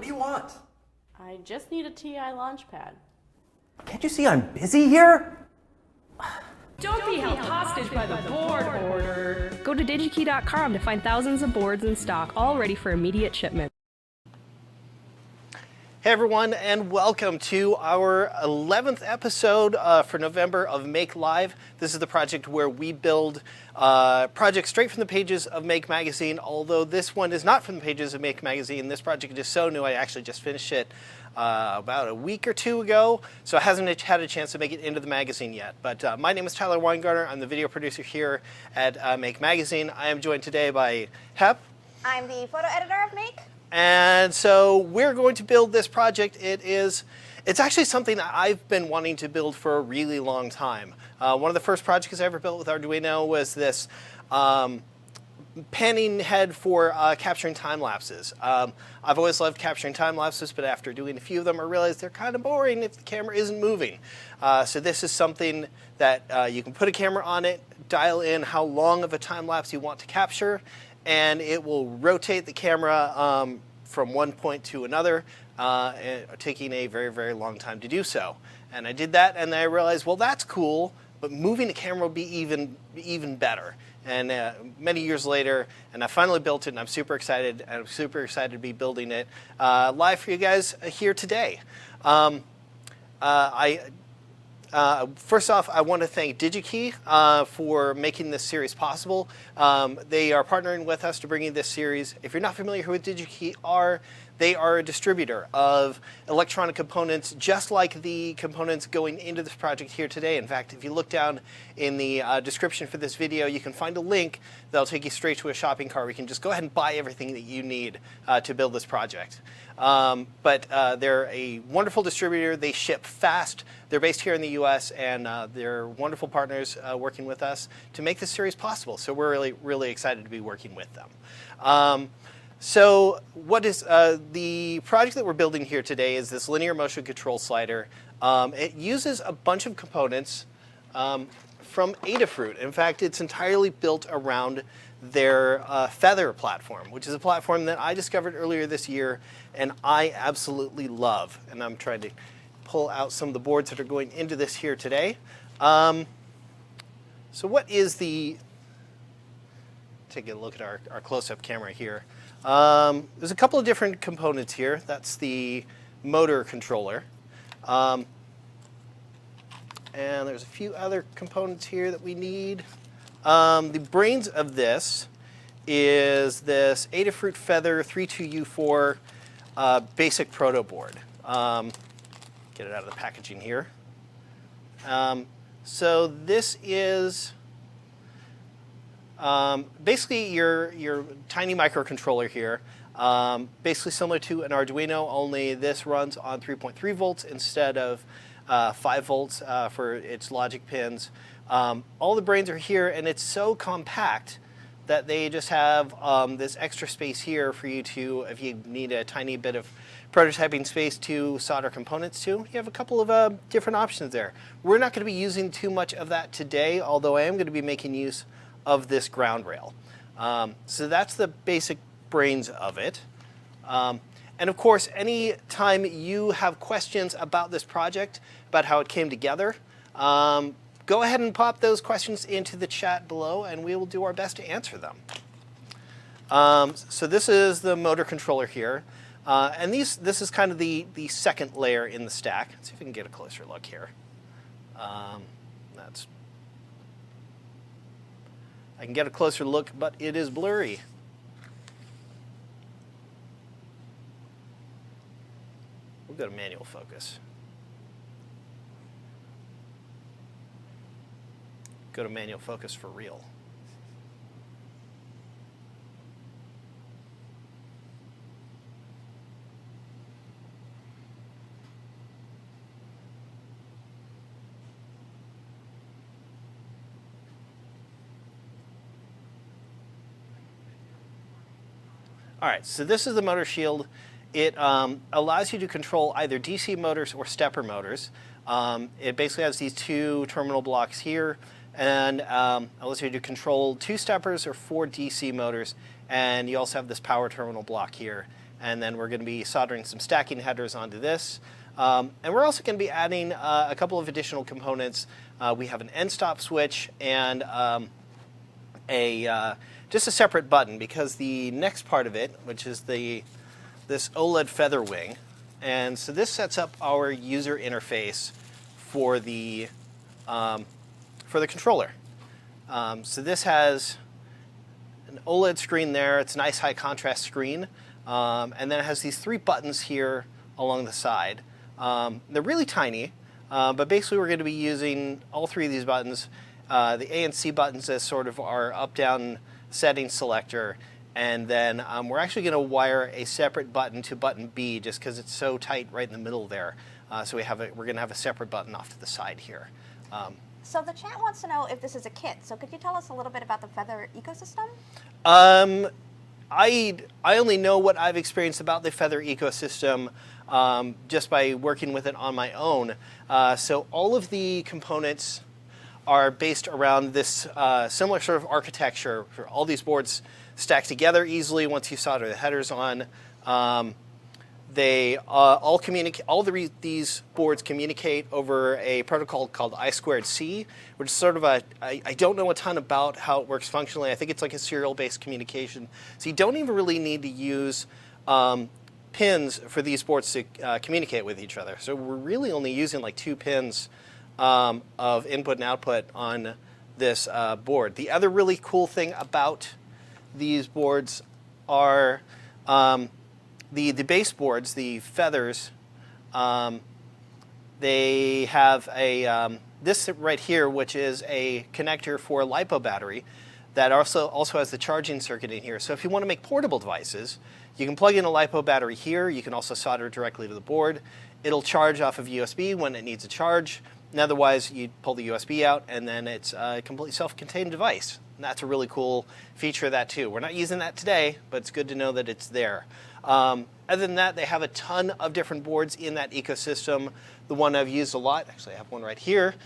do you want? I just need a TI launch pad. Can't you see I'm busy here? Don't be held hostage by the board order. Go to Digi-Key.com to find thousands of boards in stock, all ready for immediate shipment. Hey everyone, and welcome to our 11th episode for November of Make Live. This is the project where we build projects straight from the pages of Make Magazine, although this one is not from the pages of Make Magazine. This project is so new, I actually just finished it about a week or two ago, so it hasn't had a chance to make it into the magazine yet. But my name is Tyler Weingartner. I'm the video producer here at Make Magazine. I am joined today by Hep. I'm the photo editor of Make. And so we're going to build this project. It's actually something that I've been wanting to build for a really long time. One of the first projects I ever built with Arduino was this panning head for capturing time lapses. I've always loved capturing time lapses, but after doing a few of them, I realized they're kind of boring if the camera isn't moving. So this is something that you can put a camera on it, dial in how long of a time lapse you want to capture, and it will rotate the camera from one point to another, taking a very, very long time to do so. And I did that, and then I realized, well, that's cool, but moving the camera would be even better. And many years later, and I finally built it, and I'm super excited, and I'm super excited to be building it live for you guys here today. First off, I want to thank Digi-Key for making this series possible. They are partnering with us to bring you this series. If you're not familiar who Digi-Key are, they are a distributor of electronic components, just like the components going into this project here today. In fact, if you look down in the description for this video, you can find a link that'll take you straight to a shopping cart where you can just go ahead and buy everything that you need to build this project. But they're a wonderful distributor. They ship fast. They're based here in the US, and they're wonderful partners working with us to make this series possible. So we're really, really excited to be working with them. So what is the project that we're building here today is this linear motion control slider. It uses a bunch of components from Adafruit. In fact, it's entirely built around their Feather platform, which is a platform that I discovered earlier this year and I absolutely love. And I'm trying to pull out some of the boards that are going into this here today. So what is the, take a look at our close-up camera here. There's a couple of different components here. That's the motor controller. And there's a few other components here that we need. The brains of this is this Adafruit Feather 32U4 basic proto board. Get it out of the packaging here. So this is basically your tiny microcontroller here. Basically similar to an Arduino, only this runs on 3.3 volts instead of 5 volts for its logic pins. All the brains are here, and it's so compact that they just have this extra space here for you to, if you need a tiny bit of prototyping space to solder components to, you have a couple of different options there. We're not going to be using too much of that today, although I am going to be making use of this ground rail. So that's the basic brains of it. And of course, any time you have questions about this project, about how it came together, go ahead and pop those questions into the chat below, and we will do our best to answer them. So this is the motor controller here. And this is kind of the second layer in the stack. Let's see if we can get a closer look here. I can get a closer look, but it is blurry. We'll go to manual focus. Go to manual focus for real. All right, so this is the motor shield. It allows you to control either DC motors or stepper motors. It basically has these two terminal blocks here, and allows you to control 2 steppers or 4 DC motors, and you also have this power terminal block here. and then we're going to be soldering some stacking headers onto this. And we're also going to be adding a couple of additional components. We have an end stop switch and just a separate button, because the next part of it, which is this OLED feather wing, and so this sets up our user interface for the controller. So this has an OLED screen there. It's a nice high contrast screen, and then it has these 3 buttons here along the side. They're really tiny, but basically we're going to be using all 3 of these buttons, the A and C buttons as sort of our up-down setting selector, and then we're actually going to wire a separate button to button B just because it's so tight right in the middle there. So we're going to have a separate button off to the side here. So the chat wants to know if this is a kit. So could you tell us a little bit about the Feather ecosystem? I only know what I've experienced about the Feather ecosystem just by working with it on my own. So all of the components are based around this similar sort of architecture. All these boards stack together easily once you solder the headers on. They all communicate. These boards communicate over a protocol called I2C, which is sort of I don't know a ton about how it works functionally. I think it's like a serial-based communication. So you don't even really need to use pins for these boards to communicate with each other. So we're really only using like 2 pins of input and output on this board. The other really cool thing about these boards are the base boards, the feathers. They have a this right here, which is a connector for a LiPo battery that also has the charging circuit in here. So if you want to make portable devices, you can plug in a LiPo battery here. You can also solder directly to the board. It'll charge off of USB when it needs a charge. And otherwise, you pull the USB out, and then it's a completely self-contained device. And that's a really cool feature of that, too. We're not using that today, but it's good to know that it's there. Other than that, they have a ton of different boards in that ecosystem. The one I've used a lot, actually I have one right here,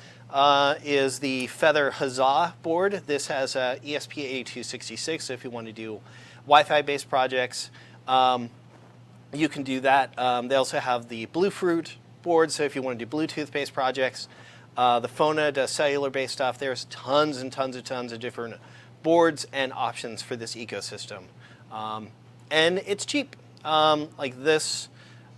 is the Feather Huzzah board. This has a ESP8266, so if you want to do Wi-Fi based projects, you can do that. They also have the Bluefruit board, so if you want to do Bluetooth based projects. The Fona does cellular based stuff. There's tons and tons of different boards and options for this ecosystem. And it's cheap. Like this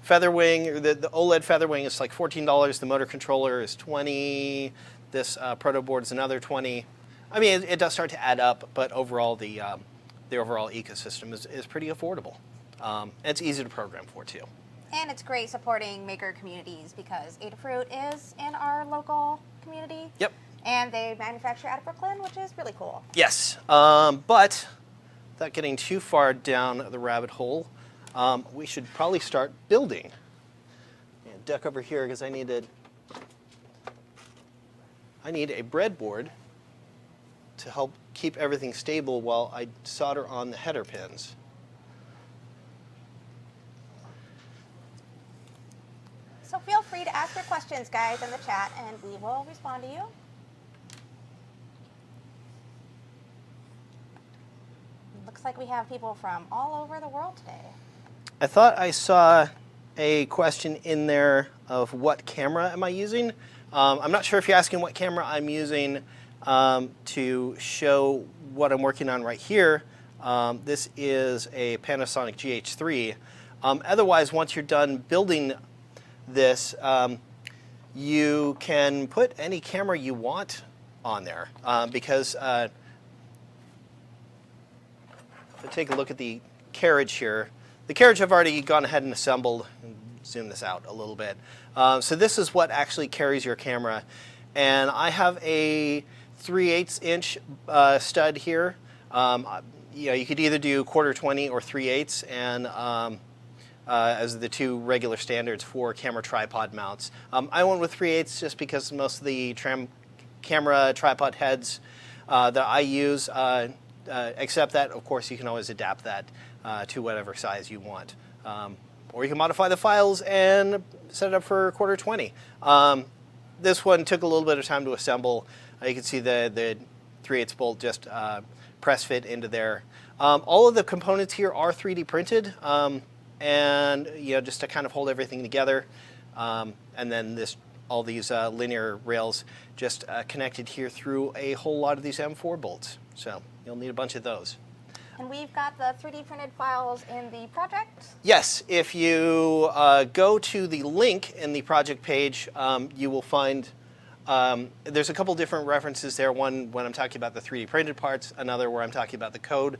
Featherwing, the OLED Featherwing is like $14. The motor controller is $20. This proto board is another $20. I mean, it does start to add up, but overall the overall ecosystem is pretty affordable. And it's easy to program for too. And it's great supporting maker communities because Adafruit is in our local community. Yep. And they manufacture out of Brooklyn, which is really cool. Yes, but without getting too far down the rabbit hole, we should probably start building. Duck over here because I need a breadboard to help keep everything stable while I solder on the header pins. So feel free to ask your questions, guys, in the chat, and we will respond to you. Looks like we have people from all over the world today. I thought I saw a question in there of what camera am I using. I'm not sure if you're asking what camera I'm using to show what I'm working on right here. This is a Panasonic GH3. Otherwise, once you're done building this, you can put any camera you want on there because take a look at the carriage here. The carriage I've already gone ahead and assembled. Zoom this out a little bit. So this is what actually carries your camera. And I have a 3/8 inch stud here. You could either do 1/4 or 3/8 and as the 2 regular standards for camera tripod mounts. I went with 3/8 just because most of the camera tripod heads that I use except that, of course, you can always adapt that to whatever size you want. Or you can modify the files and set it up for 1/4. This one took a little bit of time to assemble. You can see the 3/8 bolt just press fit into there. All of the components here are 3D printed, and just to kind of hold everything together. And then all these linear rails just connected here through a whole lot of these M4 bolts. So you'll need a bunch of those. And we've got the 3D printed files in the project. Yes, if you go to the link in the project page, you will find there's a couple different references there. One when I'm talking about the 3D printed parts, another where I'm talking about the code.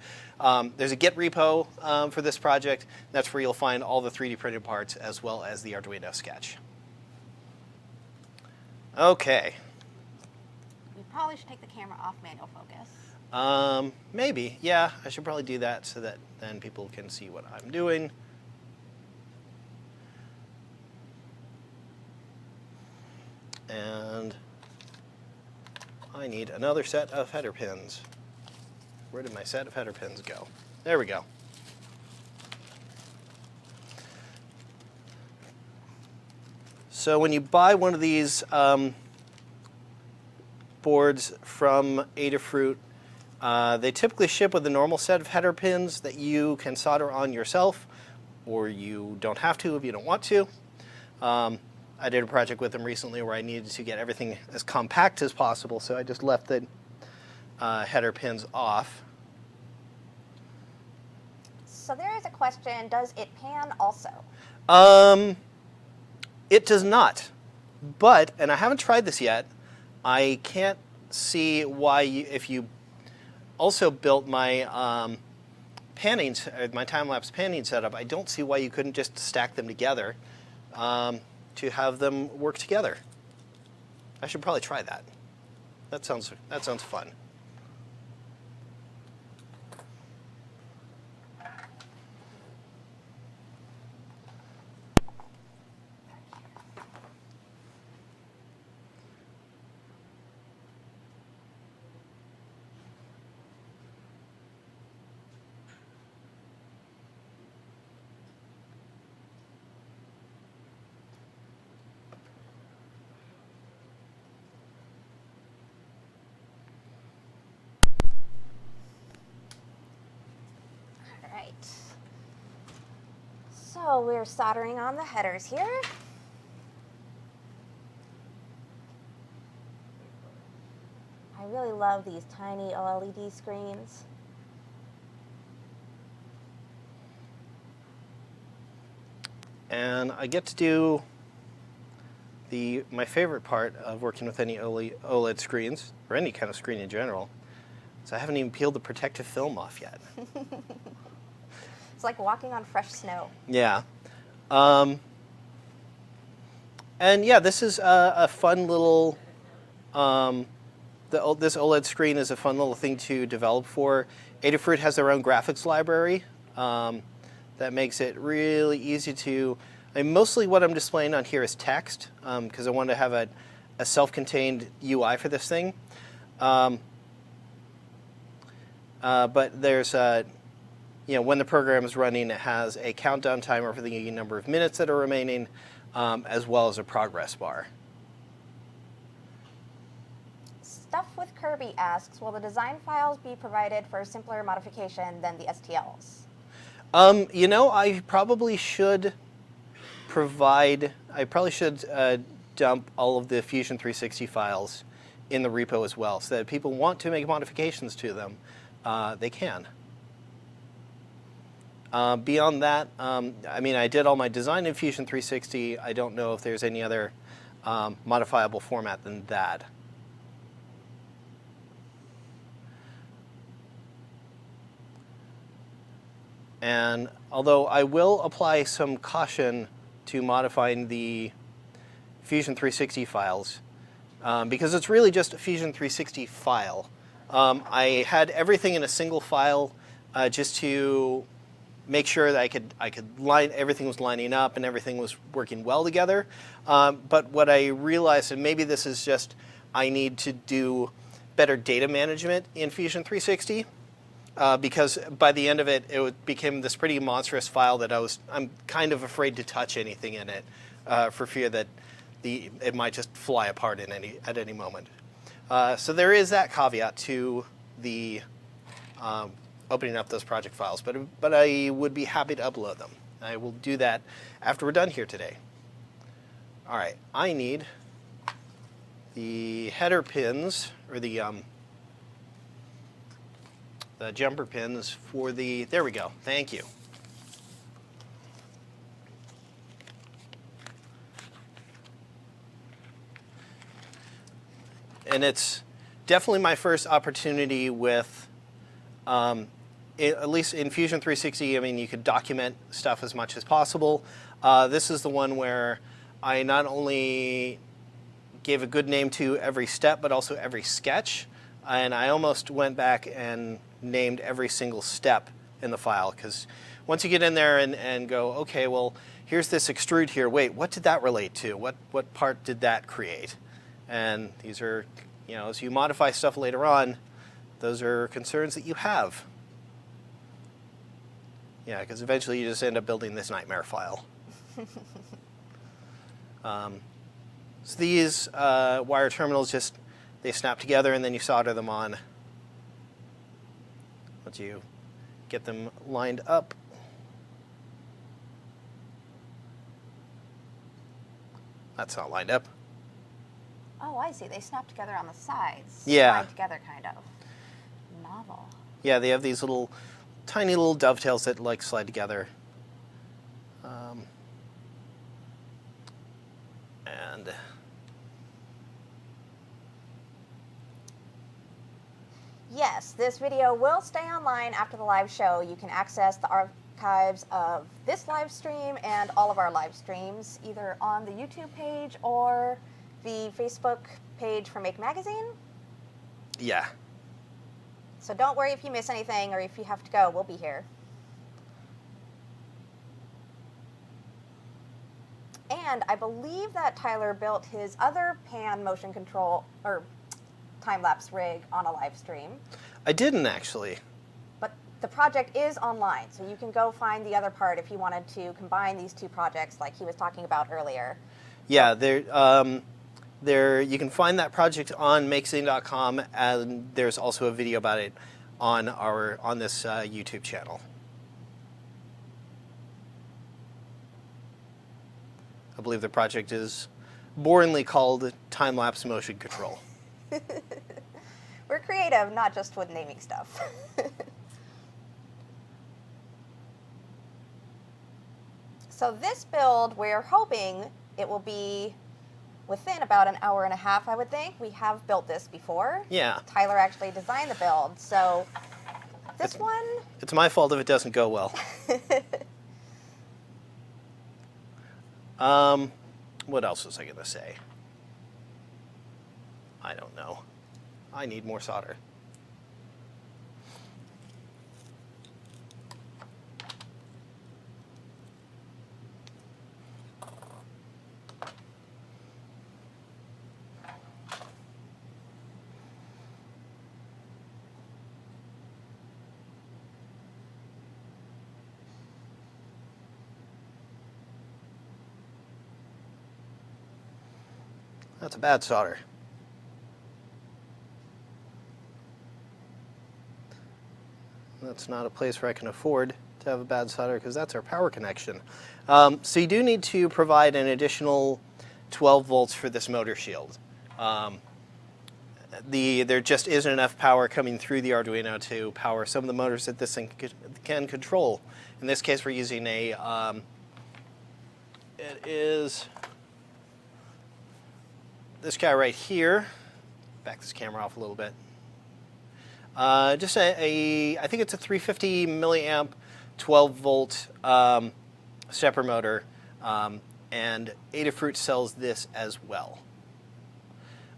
There's a Git repo for this project. That's where you'll find all the 3D printed parts as well as the Arduino sketch. Okay. We probably should take the camera off manual focus. Maybe, yeah, I should probably do that so that then people can see what I'm doing. And I need another set of header pins. Where did my set of header pins go? There we go. So when you buy one of these boards from Adafruit, they typically ship with a normal set of header pins that you can solder on yourself, or you don't have to if you don't want to. I did a project with them recently where I needed to get everything as compact as possible, so I just left the header pins off. So there is a question, does it pan also? It does not, but, and I haven't tried this yet, I can't see why if you also built my panning, my time-lapse panning setup, I don't see why you couldn't just stack them together to have them work together. I should probably try that. That sounds fun. All right. So we're soldering on the headers here. I really love these tiny OLED screens. And I get to do my favorite part of working with any OLED screens, or any kind of screen in general, is I haven't even peeled the protective film off yet. It's like walking on fresh snow. Yeah. And yeah, this is a fun little, this OLED screen is a fun little thing to develop for. Adafruit has their own graphics library that makes it really easy to, mostly what I'm displaying on here is text, because I want to have a self-contained UI for this thing. But there's when the program is running, it has a countdown timer for the number of minutes that are remaining, as well as a progress bar. Stuff with Kirby asks, will the design files be provided for simpler modification than the STLs? I probably should dump all of the Fusion 360 files in the repo as well, so that if people want to make modifications to them, they can. Beyond that, I did all my design in Fusion 360. I don't know if there's any other modifiable format than that. And although I will apply some caution to modifying the Fusion 360 files, because it's really just a Fusion 360 file. I had everything in a single file just to make sure that I could everything was lining up and everything was working well together. But what I realized, and maybe this is just I need to do better data management in Fusion 360. Because by the end of it, became this pretty monstrous file that I'm kind of afraid to touch anything in it for fear that it might just fly apart at any moment. So there is that caveat to the opening up those project files, but I would be happy to upload them I will do that after we're done here today. All right, I need the header pins, or the jumper pins for the, there we go, thank you. And it's definitely my first opportunity with, at least in Fusion 360, I mean, you could document stuff as much as possible. This is the one where I not only gave a good name to every step, but also every sketch. And I almost went back and named every single step in the file, because once you get in there and go, okay, well, here's this extrude here. Wait, what did that relate to? What part did that create? And these are, you know, as you modify stuff later on, those are concerns that you have. Yeah, because eventually you just end up building this nightmare file. So these wire terminals just, they snap together and then you solder them on. Once you get them lined up. That's not lined up. Oh, I see. They snap together on the sides. Yeah. Slide together, kind of. Novel. Yeah, they have these little, tiny little dovetails that like slide together. And Yes, this video will stay online after the live show. You can access the archives of this live stream and all of our live streams either on the YouTube page or the Facebook page for Make Magazine. yeah. So don't worry if you miss anything or if you have to go, we'll be here. And I believe that Tyler built his other pan motion control or time-lapse rig on a live stream. I didn't actually. But the project is online, so you can go find the other part if you wanted to combine these two projects like he was talking about earlier. Yeah, you can find that project on makesing.com, and there's also a video about it on this YouTube channel. I believe the project is boringly called Time-Lapse Motion Control. We're creative, not just with naming stuff. So this build, we're hoping it will be within about an hour and a half, I would think. We have built this before. Yeah. Tyler actually designed the build, so this one... It's my fault if it doesn't go well. What else was I going to say? I don't know. I need more solder. That's a bad solder. That's not a place where I can afford to have a bad solder because that's our power connection. So you do need to provide an additional 12 volts for this motor shield. There just isn't enough power coming through the Arduino to power some of the motors that this thing can control. In this case, we're using it is this guy right here. Back this camera off a little bit. Just I think it's a 350 milliamp, 12 volt stepper motor, and Adafruit sells this as well.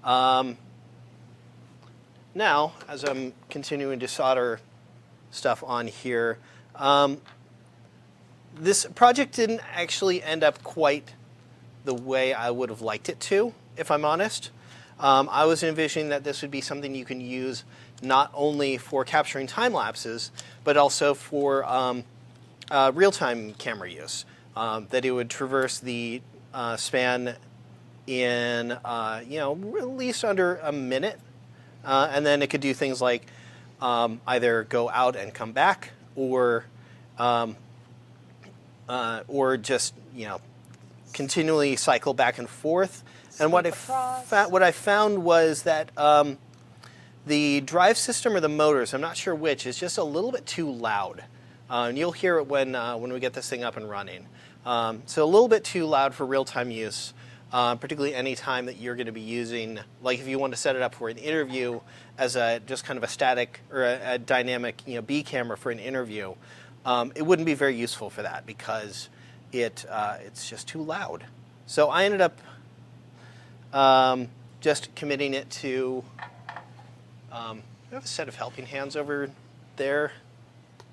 Now, as I'm continuing to solder stuff on here, this project didn't actually end up quite the way I would have liked it to, if I'm honest. I was envisioning that this would be something you can use not only for capturing time lapses, but also for real-time camera use. That it would traverse the span in at least under a minute, and then it could do things like either go out and come back, or or just continually cycle back and forth. And what I found was that the drive system or the motors, I'm not sure which, is just a little bit too loud. And you'll hear it when we get this thing up and running. So a little bit too loud for real-time use, particularly any time that you're going to be using, like if you want to set it up for an interview as just kind of a static or a dynamic B camera for an interview. It wouldn't be very useful for that because it's just too loud. So I ended up just committing it to. I have a set of helping hands over there.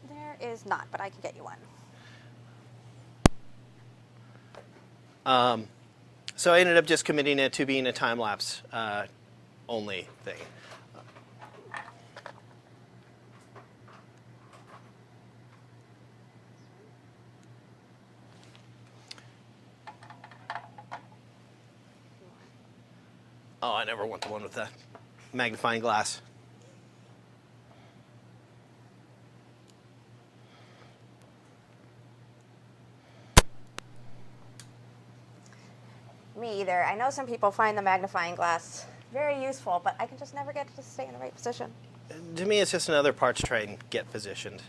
There is not, but I can get you one. So I ended up just committing it to being a time-lapse only thing. Oh, I never want the one with the magnifying glass. Me either. I know some people find the magnifying glass very useful, but I can just never get it to stay in the right position. To me, it's just another part to try and get positioned.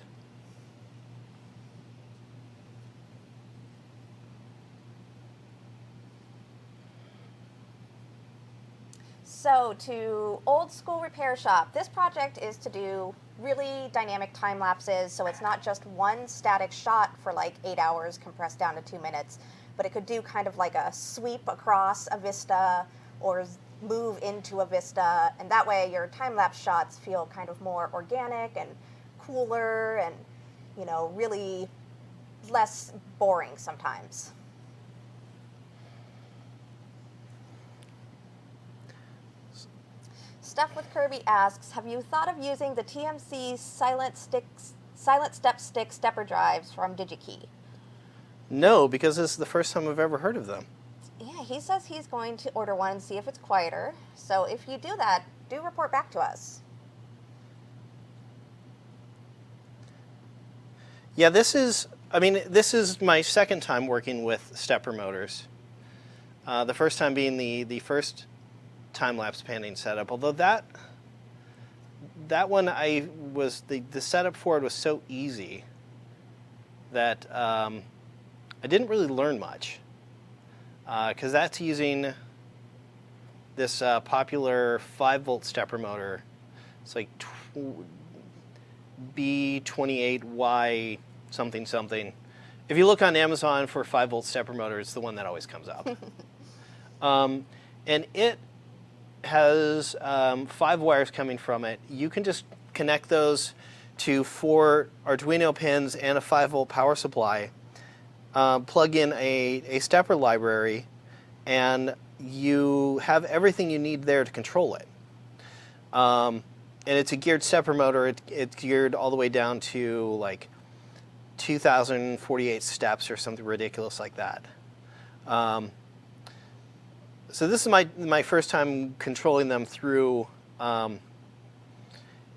So to Old School Repair Shop, this project is to do really dynamic time lapses, so it's not just one static shot for like 8 hours compressed down to 2 minutes, but it could do kind of like a sweep across a vista or move into a vista, and that way your time-lapse shots feel kind of more organic and cooler and, really less boring sometimes. Stuff with Kirby asks, have you thought of using the TMC Silent Step Stick stepper drives from Digi-Key? No, because this is the first time I've ever heard of them. Yeah, he says he's going to order one and see if it's quieter. So if you do that, do report back to us. Yeah, this is my second time working with stepper motors. The first time being the first time-lapse panning setup, although that one the setup for it was so easy that I didn't really learn much, because that's using this popular 5-volt stepper motor. It's like B28Y something something. If you look on Amazon for 5-volt stepper motor, it's the one that always comes up. And it has 5 wires coming from it. You can just connect those to 4 Arduino pins and a 5-volt power supply, plug in a stepper library, and you have everything you need there to control it. And it's a geared stepper motor. It's geared all the way down to like 2,048 steps or something ridiculous like that. So this is my first time controlling them through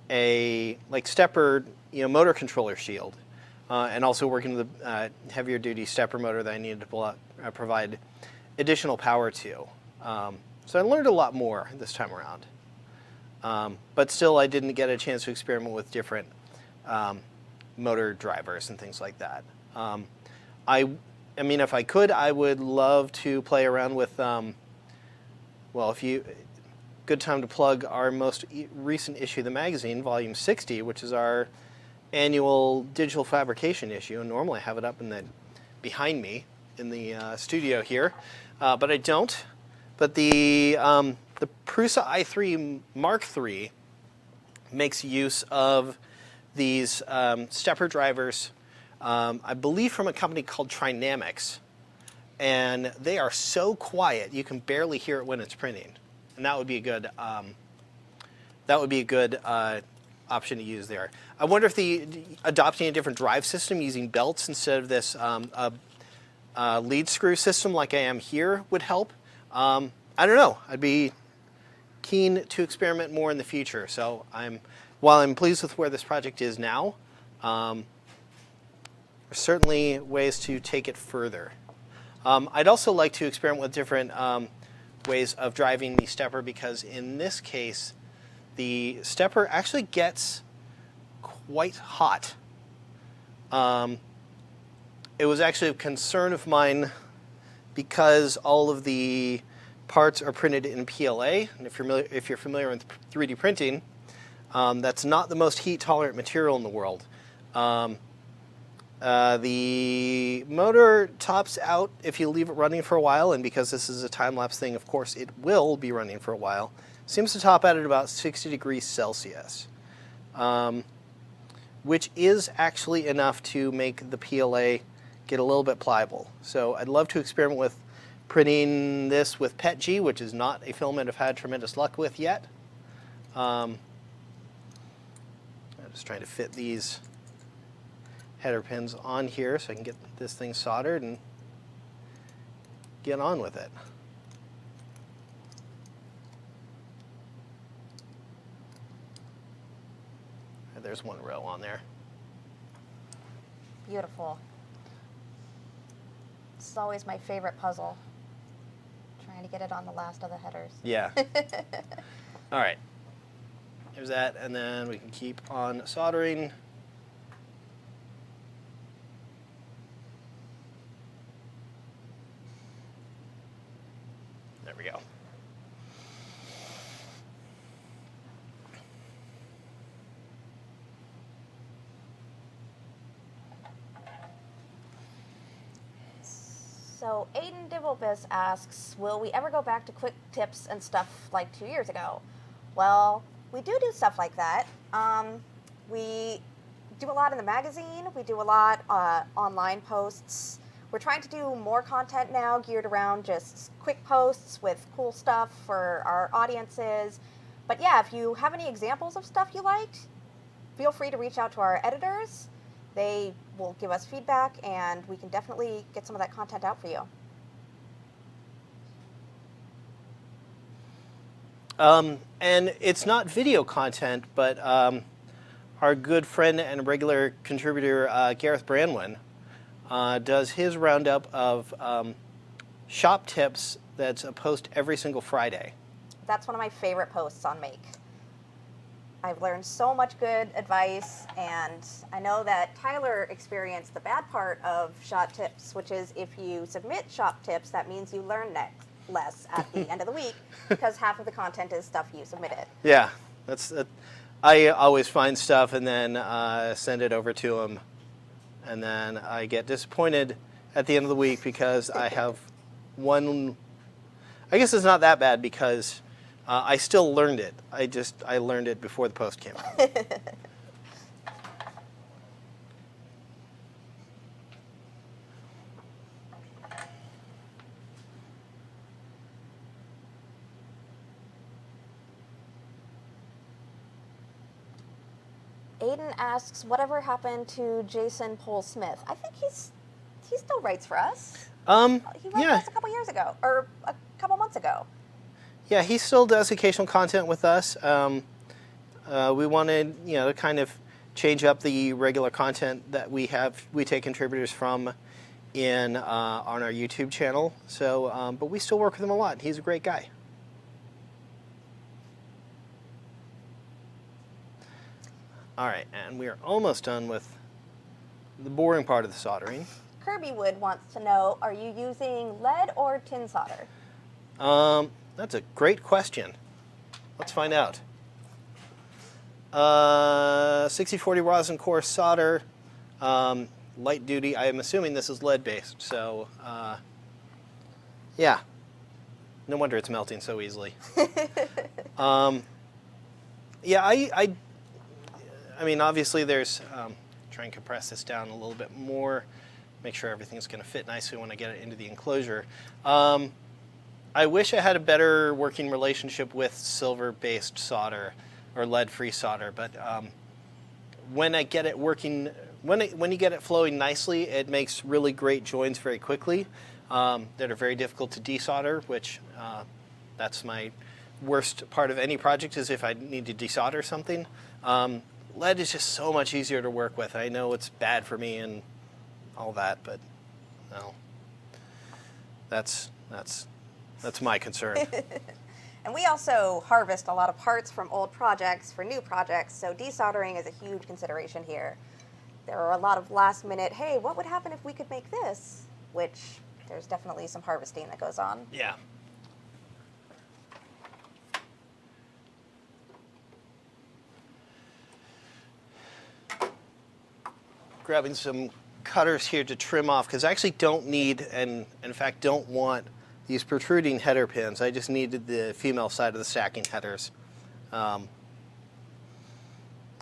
a stepper motor controller shield, and also working with a heavier duty stepper motor that I needed to provide additional power to. So I learned a lot more this time around, but still I didn't get a chance to experiment with different motor drivers and things like that. If I could, I would love to play around with. Good time to plug our most recent issue of the magazine, Volume 60, which is our annual digital fabrication issue. And normally I have it up behind me in the studio here, but I don't. But the Prusa i3 Mark III makes use of these stepper drivers, I believe from a company called Trinamics. And they are so quiet you can barely hear it when it's printing, and that would be a good option to use there. I wonder if adopting a different drive system using belts instead of this lead screw system like I am here would help. I don't know. I'd be keen to experiment more in the future. So while I'm pleased with where this project is now, there's certainly ways to take it further. I'd also like to experiment with different ways of driving the stepper, because in this case, the stepper actually gets quite hot. It was actually a concern of mine because all of the parts are printed in PLA, and if you're familiar with 3D printing, that's not the most heat-tolerant material in the world. The motor tops out if you leave it running for a while, and because this is a time-lapse thing, of course, it will be running for a while. Seems to top out at about 60 degrees Celsius, which is actually enough to make the PLA get a little bit pliable. So I'd love to experiment with printing this with PETG, which is not a filament I've had tremendous luck with yet. I'm just trying to fit these header pins on here so I can get this thing soldered and get on with it. There's one row on there. Beautiful. This is always my favorite puzzle. Trying to get it on the last of the headers. Yeah. All right. There's that, and then we can keep on soldering. There we go. So Aiden Dibblebis asks, will we ever go back to quick tips and stuff like 2 years ago? Well, we do stuff like that. We do a lot in the magazine. We do a lot online posts. We're trying to do more content now geared around just quick posts with cool stuff for our audiences. But yeah, if you have any examples of stuff you liked, feel free to reach out to our editors. They will give us feedback, and we can definitely get some of that content out for you. And it's not video content, but our good friend and regular contributor, Gareth Branwin, does his roundup of shop tips that's a post every single Friday. That's one of my favorite posts on Make. I've learned so much good advice, and I know that Tyler experienced the bad part of shop tips, which is if you submit shop tips, that means you learn less at the end of the week, because half of the content is stuff you submitted. Yeah, I always find stuff and then send it over to him, and then I get disappointed at the end of the week because I have one. I guess it's not that bad because I still learned it. I learned it before the post came out. Aiden asks, whatever happened to Jason Paul Smith? I think he still writes for us. He wrote for us a couple years ago, or a couple months ago. Yeah, he still does occasional content with us. We wanted, to kind of change up the regular content that we take contributors from on our YouTube channel. So, but we still work with him a lot. He's a great guy. All right, and we are almost done with the boring part of the soldering. Kirby Wood wants to know, are you using lead or tin solder? That's a great question. Let's find out. 6040 rosin core solder, light duty. I am assuming this is lead based, so yeah. No wonder it's melting so easily. Yeah, I mean, obviously there's, try and compress this down a little bit more, make sure everything's going to fit nicely when I get it into the enclosure. I wish I had a better working relationship with silver-based solder or lead-free solder, but when I get it working, when you get it flowing nicely, it makes really great joins very quickly that are very difficult to desolder, which that's my worst part of any project is if I need to desolder something. Lead is just so much easier to work with. I know it's bad for me, and all that, but no. That's my concern. And we also harvest a lot of parts from old projects for new projects, so desoldering is a huge consideration here. There are a lot of last minute, hey, what would happen if we could make this? Which there's definitely some harvesting that goes on. Yeah. Grabbing some cutters here to trim off, because I actually don't need, and in fact don't want, these protruding header pins. I just needed the female side of the stacking headers. Let's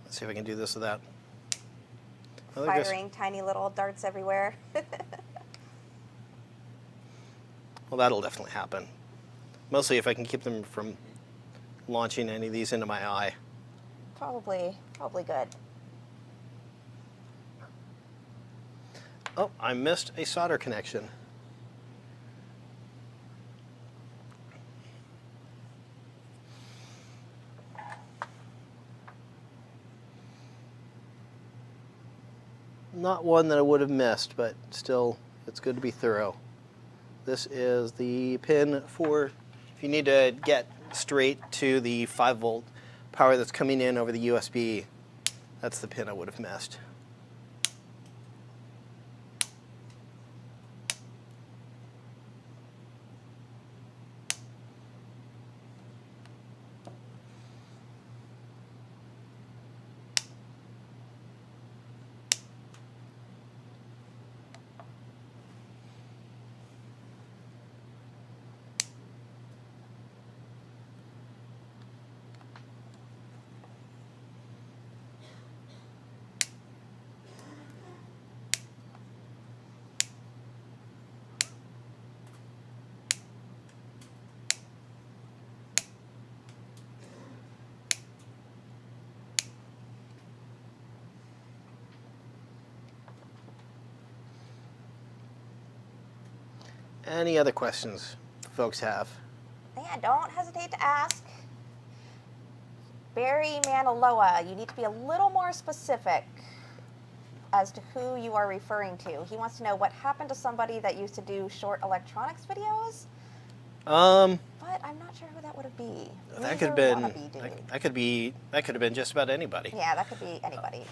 see if I can do this without Firing tiny little darts everywhere. Well, that'll definitely happen. Mostly if I can keep them from launching any of these into my eye. Probably good. Oh, I missed a solder connection. Not one that I would have missed, but still, it's good to be thorough. This is the pin for, if you need to get straight to the 5-volt power that's coming in over the USB, that's the pin I would have missed. Any other questions folks have? Yeah, don't hesitate to ask. Barry Maniloa, you need to be a little more specific as to who you are referring to. He wants to know what happened to somebody that used to do short electronics videos. But I'm not sure who that would be. That could have been. That could have been just about anybody. Yeah, that could be anybody.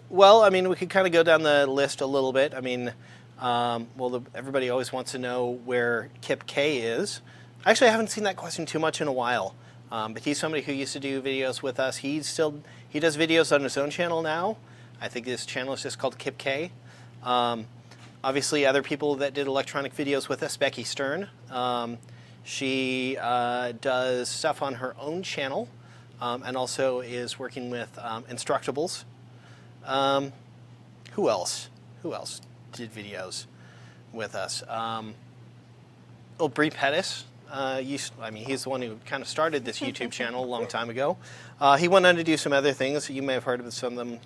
Well, I mean, we could kind of go down the list a little bit. I mean, everybody always wants to know where Kip K is. Actually, I haven't seen that question too much in a while. But he's somebody who used to do videos with us. He does videos on his own channel now. I think his channel is just called Kip K. Obviously, other people that did electronic videos with us, Becky Stern. She does stuff on her own channel and also is working with Instructables. Who else? Who else did videos with us? Bree Pettis. He's the one who kind of started this YouTube channel a long time ago. He went on to do some other things. You may have heard of some of them.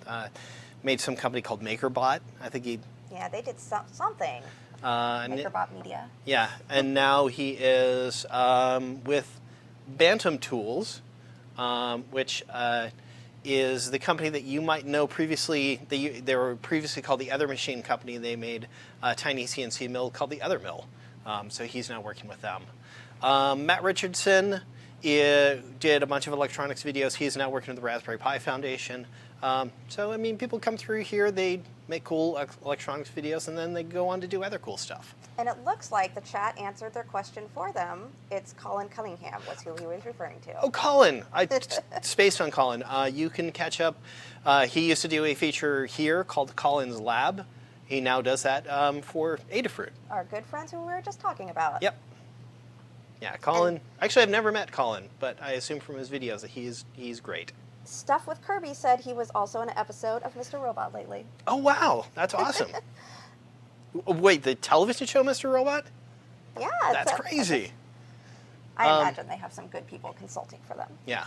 Made some company called MakerBot. I think he... Yeah, they did something. MakerBot Media. Yeah, and now he is with Bantam Tools, which is the company that you might know previously. They were previously called the Other Machine Company. They made a tiny CNC mill called the Other Mill. So he's now working with them. Matt Richardson did a bunch of electronics videos. He's now working with the Raspberry Pi Foundation. So, I mean, people come through here, they make cool electronics videos, and then they go on to do other cool stuff. And it looks like the chat answered their question for them. It's Colin Cunningham was who he was referring to. Oh, Colin! I spaced on Colin. You can catch up. He used to do a feature here called Colin's Lab. He now does that for Adafruit. Our good friends who we were just talking about. Yep. Yeah, Colin. Actually, I've never met Colin, but I assume from his videos that he's great. Stuff with Kirby said he was also in an episode of Mr. Robot lately. Oh, wow. That's awesome. Wait, the television show Mr. Robot? Yeah. That's crazy. I imagine they have some good people consulting for them. Yeah.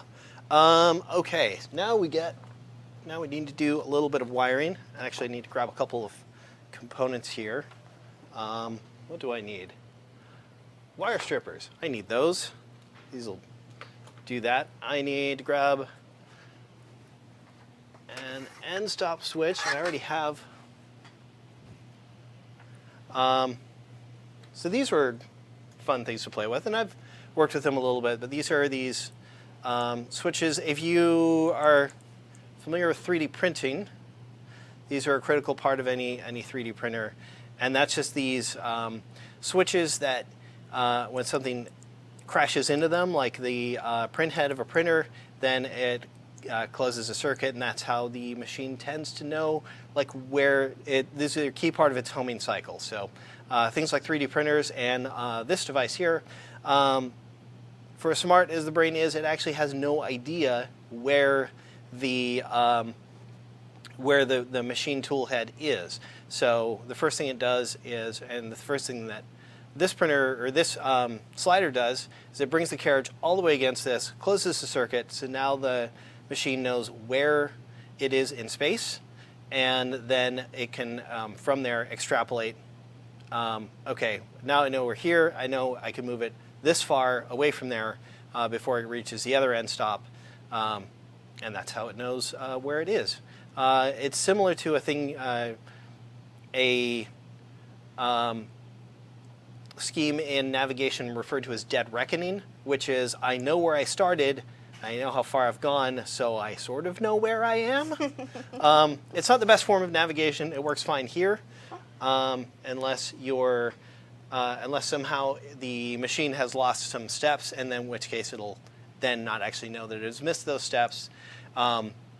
Okay, now we need to do a little bit of wiring. I actually need to grab a couple of components here. What do I need? Wire strippers. I need those. These will do that. I need to grab an end stop switch. I already have So these were fun things to play with, and I've worked with them a little bit, but these are these switches. If you are familiar with 3D printing, these are a critical part of any 3D printer, and that's just these switches that when something crashes into them, like the print head of a printer, then it closes a circuit, and that's how the machine tends to know like where this is a key part of its homing cycle. So things like 3D printers and this device here, for as smart as the brain is, it actually has no idea where the machine tool head is. So the first thing it does is, and the first thing that this printer or this slider does, is it brings the carriage all the way against this, closes the circuit, so now the machine knows where it is in space, and then it can from there extrapolate. Okay, now I know we're here. I know I can move it this far away from there before it reaches the other end stop, and that's how it knows where it is. It's similar to a thing, a scheme in navigation referred to as dead reckoning, which is I know where I started, I know how far I've gone, so I sort of know where I am. It's not the best form of navigation. It works fine here, unless somehow the machine has lost some steps, and then in which case it'll then not actually know that it has missed those steps.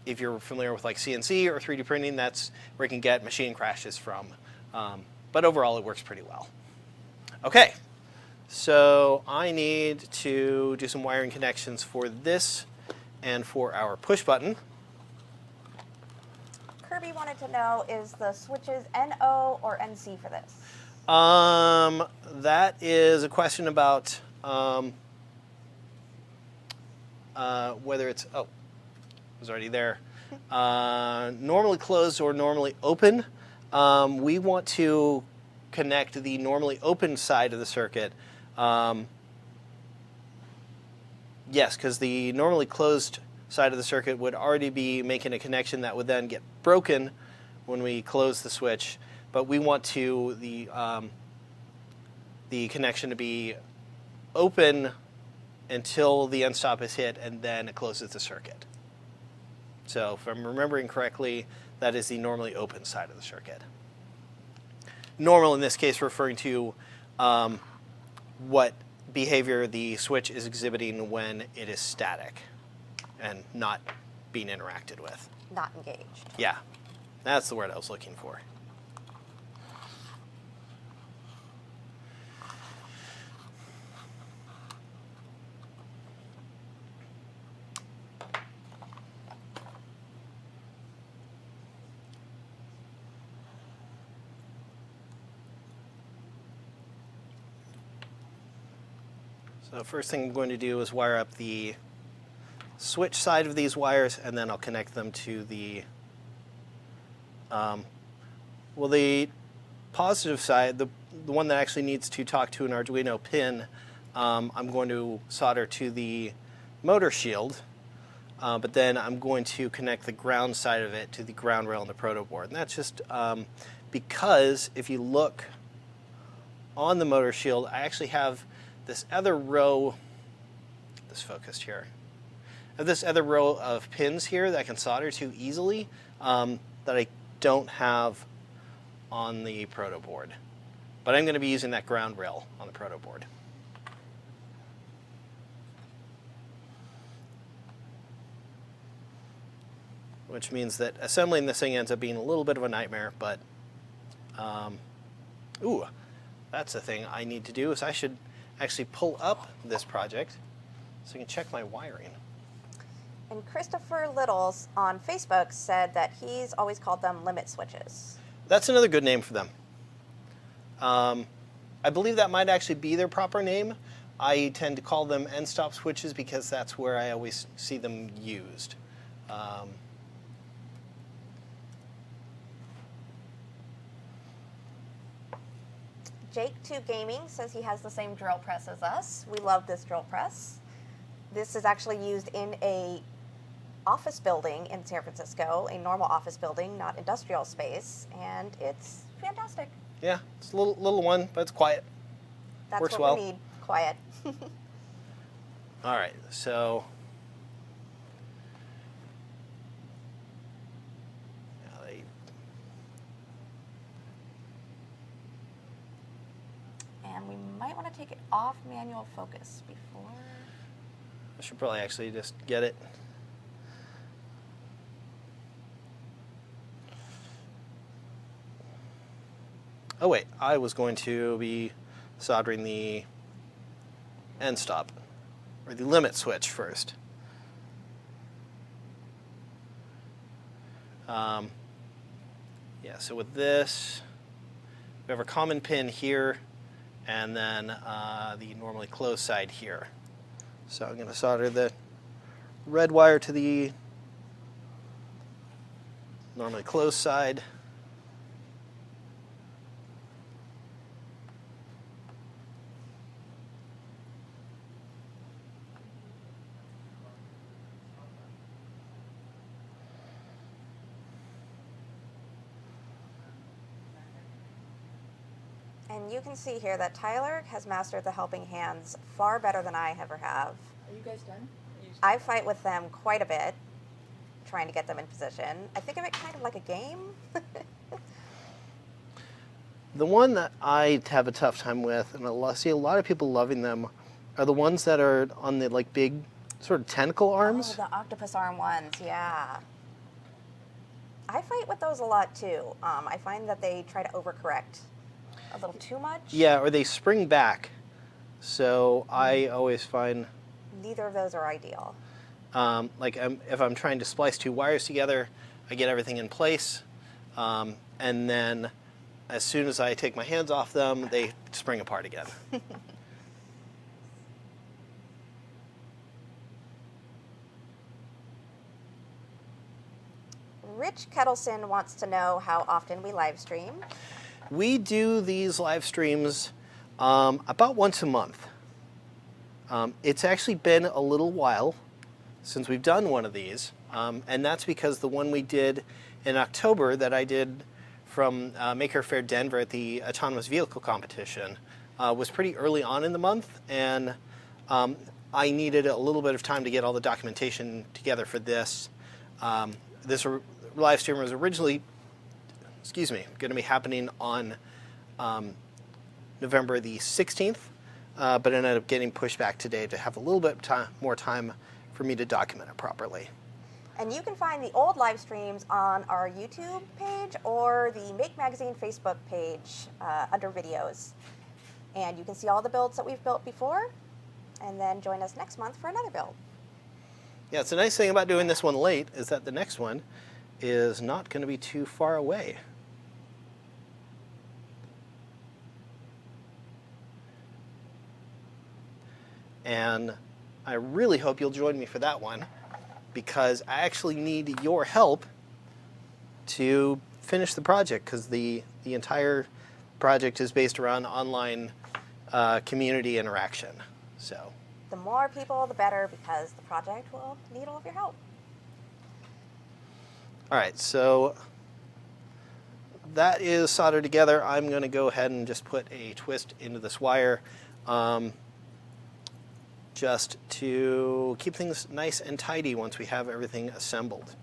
If you're familiar with like CNC or 3D printing, that's where you can get machine crashes from. But overall, it works pretty well. Okay, so I need to do some wiring connections for this and for our push button. Kirby wanted to know, is the switches NO or NC for this? That is a question about whether it's, oh, it was already there. Normally closed or normally open. We want to connect the normally open side of the circuit. Yes, because the normally closed side of the circuit would already be making a connection that would then get broken when we close the switch. But we want to the connection to be open until the end stop is hit, and then it closes the circuit. So if I'm remembering correctly, that is the normally open side of the circuit. Normal in this case referring to what behavior the switch is exhibiting when it is static and not being interacted with. Not engaged. Yeah, that's the word I was looking for. So first thing I'm going to do is wire up the switch side of these wires, and then I'll connect them to the, the positive side, the one that actually needs to talk to an Arduino pin, I'm going to solder to the motor shield, but then I'm going to connect the ground side of it to the ground rail on the proto board. And that's just because if you look on the motor shield, I actually have this other row, this focused here, I have this other row of pins here that I can solder to easily that I don't have on the proto board. But I'm going to be using that ground rail on the proto board. Which means that assembling this thing ends up being a little bit of a nightmare, but ooh, that's the thing I need to do, is I should actually pull up this project so I can check my wiring. And Christopher Littles on Facebook said that he's always called them limit switches. That's another good name for them. I believe that might actually be their proper name. I tend to call them end stop switches because that's where I always see them used. Jake2 Gaming says he has the same drill press as us. We love this drill press. This is actually used in a office building in San Francisco, a normal office building, not industrial space, and it's fantastic. Yeah, it's a little one, but it's quiet. That's Works what well. we need. Quiet. All right, so now And we might want to take it off manual focus before. I should probably actually just get it. Oh wait, I was going to be soldering the end stop, or the limit switch first. Yeah, so with this, we have our common pin here, and then the normally closed side here. So I'm going to solder the red wire to the normally closed side. And you can see here that Tyler has mastered the helping hands far better than I ever have. Are you guys done? I fight with them quite a bit, trying to get them in position. I think of it kind of like a game. The one that I have a tough time with, and I see a lot of people loving them, are the ones that are on the like big sort of tentacle arms. Oh, the octopus arm ones, yeah. I fight with those a lot too. I find that they try to overcorrect a little too much. Yeah, or they spring back. So I always find Neither of those are ideal. if I'm trying to splice two wires together, I get everything in place, and then as soon as I take my hands off them, they spring apart again. Rich Kettleson wants to know how often we live stream. We do these live streams about once a month. It's actually been a little while since we've done one of these, and that's because the one we did in October that I did from Maker Faire Denver at the Autonomous Vehicle Competition was pretty early on in the month, and I needed a little bit of time to get all the documentation together for this. This live stream was originally, going to be happening on November the 16th, but ended up getting pushed back today to have a little bit more time for me to document it properly. And you can find the old live streams on our YouTube page or the Make Magazine Facebook page under videos. And you can see all the builds that we've built before, and then join us next month for another build. Yeah, it's a nice thing about doing this one late is that the next one is not going to be too far away. And I really hope you'll join me for that one, because I actually need your help to finish the project, because the entire project is based around online community interaction. So The more people, the better, because the project will need all of your help. all right, so that is soldered together. I'm going to go ahead and just put a twist into this wire, just to keep things nice and tidy once we have everything assembled.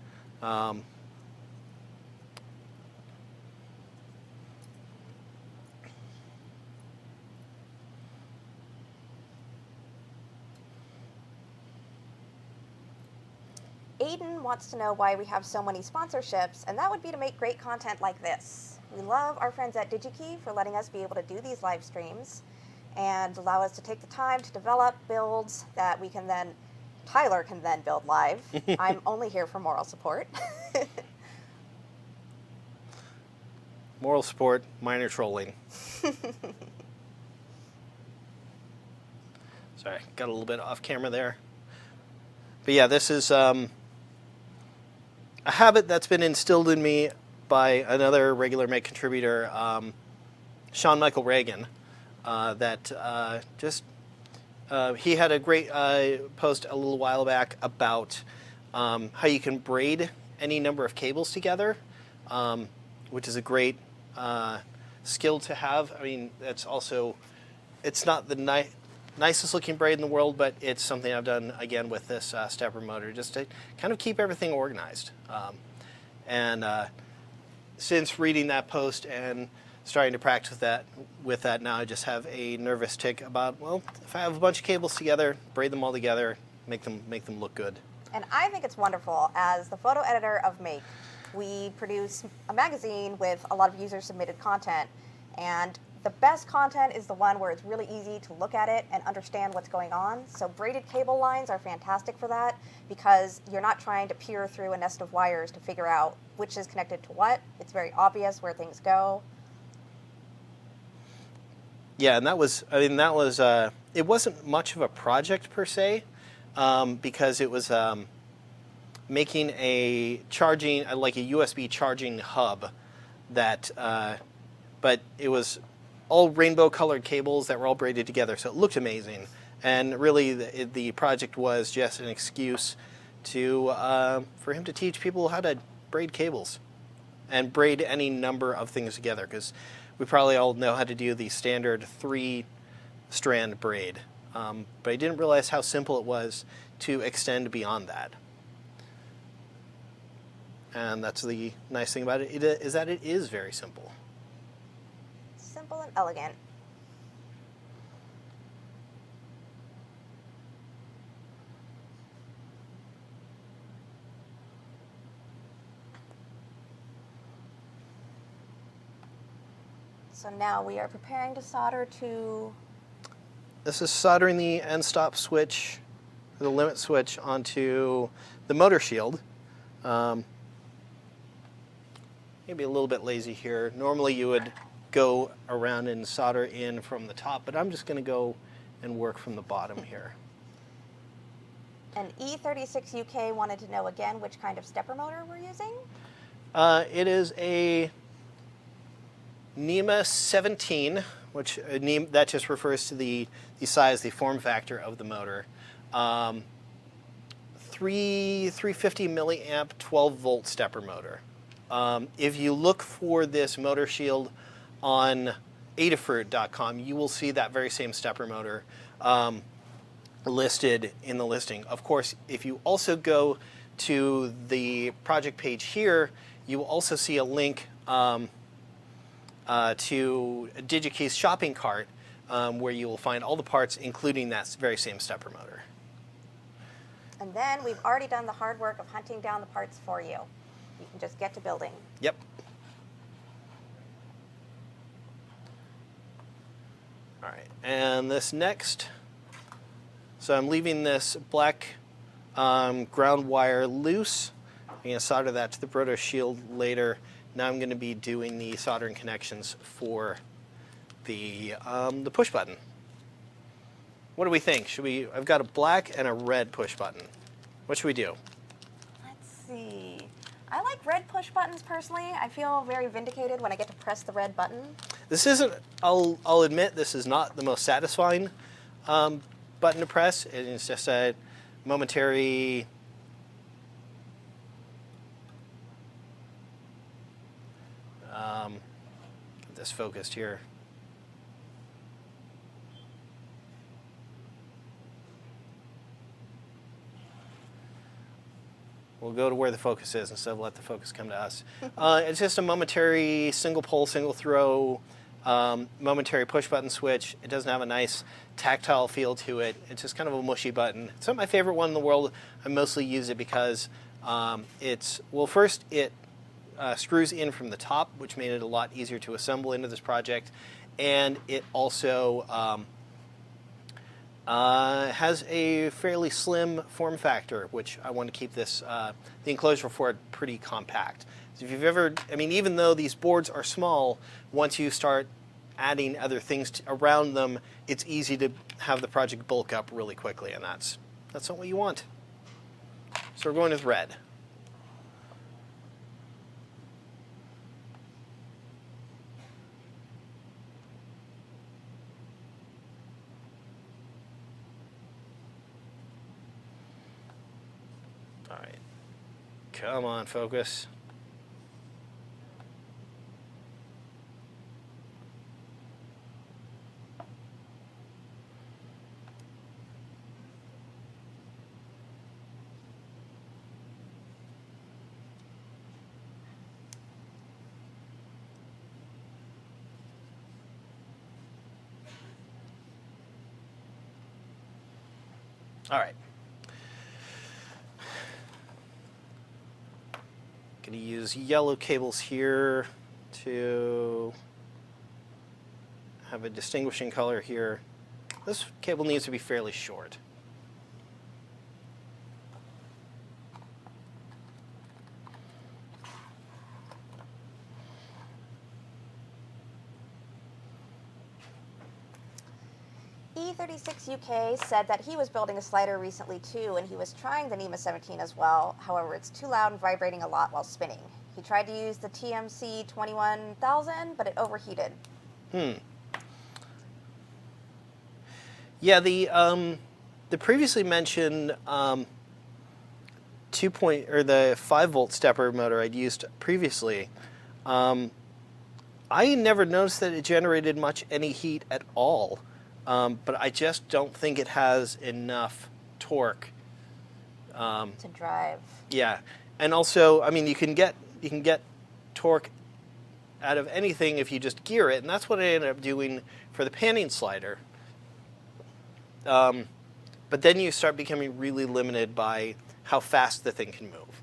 Aiden wants to know why we have so many sponsorships, and that would be to make great content like this. We love our friends at Digi-Key for letting us be able to do these live streams and allow us to take the time to develop builds that we can then, Tyler can then build live. I'm only here for moral support. Moral support, minor trolling. Sorry, got a little bit off camera there. But yeah, this is a habit that's been instilled in me by another regular Make contributor, Sean Michael Reagan, he had a great post a little while back about how you can braid any number of cables together, which is a great skill to have. I mean, that's also, it's not the nicest looking braid in the world, but it's something I've done again with this stepper motor, just to kind of keep everything organized. Since reading that post and starting to practice with that now, I just have a nervous tick about, well, if I have a bunch of cables together, braid them all together, make them look good. And I think it's wonderful. As the photo editor of Make, we produce a magazine with a lot of user-submitted content, and the best content is the one where it's really easy to look at it and understand what's going on. So braided cable lines are fantastic for that, because you're not trying to peer through a nest of wires to figure out which is connected to what. It's very obvious where things go. Yeah, and that was, it wasn't much of a project per se, because it was making a charging, like a USB charging hub that, but it was all rainbow colored cables that were all braided together, so it looked amazing. And really the project was just an excuse to, for him to teach people how to braid cables and braid any number of things together, because we probably all know how to do the standard 3-strand braid. But I didn't realize how simple it was to extend beyond that. And that's the nice thing about it, is that it is very simple. Simple and elegant. So now we are preparing to solder to... This is soldering the end stop switch, the limit switch, onto the motor shield. Maybe a little bit lazy here. Normally you would go around and solder in from the top, but I'm just going to go and work from the bottom here. And E36UK wanted to know again which kind of stepper motor we're using. It is a NEMA 17, which that just refers to the size, the form factor of the motor. 350 milliamp, 12 volt stepper motor. If you look for this motor shield on Adafruit.com, you will see that very same stepper motor listed in the listing. Of course, if you also go to the project page here, you will also see a link to Digi-Key's shopping cart, where you will find all the parts, including that very same stepper motor. And then we've already done the hard work of hunting down the parts for you. You can just get to building. Yep. All right, and this next, so I'm leaving this black ground wire loose. I'm going to solder that to the rotor shield later. Now I'm going to be doing the soldering connections for the push button. What do we think? I've got a black and a red push button. What should we do? Let's see. I like red push buttons personally. I feel very vindicated when I get to press the red button. This isn't, I'll admit, this is not the most satisfying button to press. It's just a momentary get this focused here. We'll go to where the focus is instead of let the focus come to us. It's just a momentary single pole, single throw, momentary push button switch. It doesn't have a nice tactile feel to it. It's just kind of a mushy button. It's not my favorite one in the world. I mostly use it because first it screws in from the top, which made it a lot easier to assemble into this project, and it also has a fairly slim form factor, which I want to keep this, the enclosure for it pretty compact. So if you've ever, even though these boards are small, once you start adding other things around them, it's easy to have the project bulk up really quickly, and that's not what you want. So we're going with red. All right, come on, focus. All right. Going to use yellow cables here to have a distinguishing color here. This cable needs to be fairly short. E36UK said that he was building a slider recently too, and he was trying the NEMA 17 as well. However, it's too loud and vibrating a lot while spinning. He tried to use the TMC 21000, but it overheated. Yeah, the previously mentioned the 5-volt stepper motor I'd used previously. I never noticed that it generated much any heat at all. But I just don't think it has enough torque To drive. Yeah, and also, I mean, you can get torque out of anything if you just gear it, and that's what I ended up doing for the panning slider. But then you start becoming really limited by how fast the thing can move.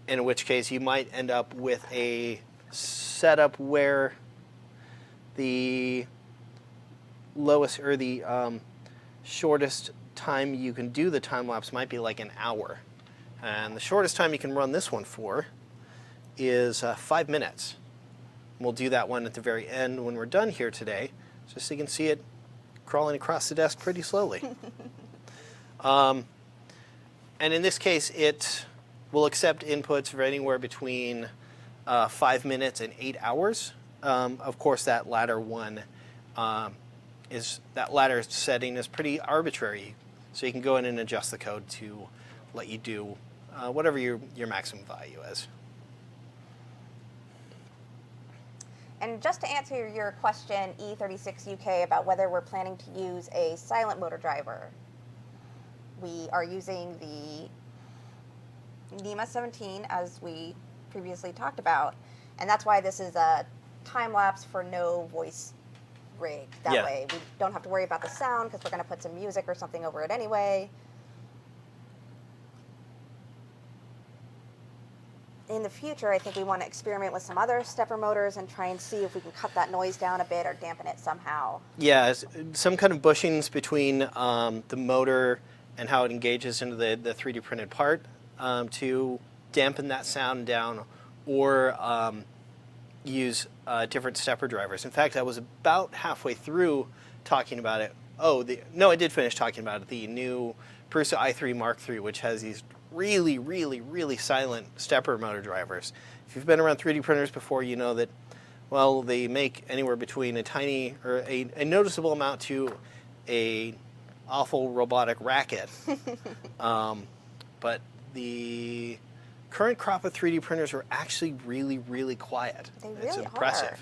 In which case, you might end up with a setup where the lowest or the shortest time you can do the time lapse might be like an hour, and the shortest time you can run this one for is 5 minutes. We'll do that one at the very end when we're done here today, just so you can see it crawling across the desk pretty slowly. And in this case, it will accept inputs for anywhere between 5 minutes and 8 hours. Of course, that latter one that latter setting is pretty arbitrary, so you can go in and adjust the code to let you do whatever your maximum value is. And just to answer your question, E36UK, about whether we're planning to use a silent motor driver, we are using the NEMA 17 as we previously talked about, and that's why this is a time lapse for no voice rig. That way we don't have to worry about the sound because we're going to put some music or something over it anyway. In the future, I think we want to experiment with some other stepper motors and try and see if we can cut that noise down a bit or dampen it somehow. Yeah, some kind of bushings between the motor and how it engages into the 3D printed part to dampen that sound down, or use different stepper drivers. In fact, I was about halfway through talking about it. I did finish talking about it. The new Prusa i3 Mark III, which has these really, really, really silent stepper motor drivers. If you've been around 3D printers before, you know that, well, they make anywhere between a tiny or a noticeable amount to a awful robotic racket. But the current crop of 3D printers are actually really, really quiet. They really It's impressive. are.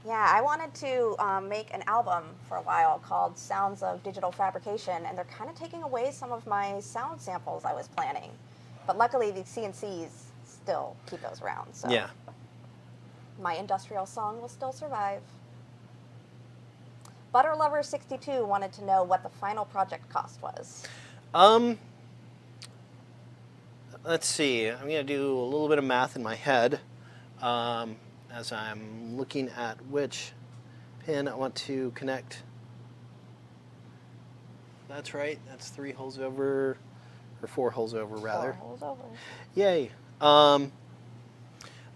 Yeah, I wanted to make an album for a while called Sounds of Digital Fabrication, and they're kind of taking away some of my sound samples I was planning. But luckily, the CNCs still keep those around, so Yeah. my industrial song will still survive. Butterlover62 wanted to know what the final project cost was. Let's see. I'm going to do a little bit of math in my head as I'm looking at which pin I want to connect. That's right. That's 3 holes over, or 4 holes over, rather. 4 holes over. Yay.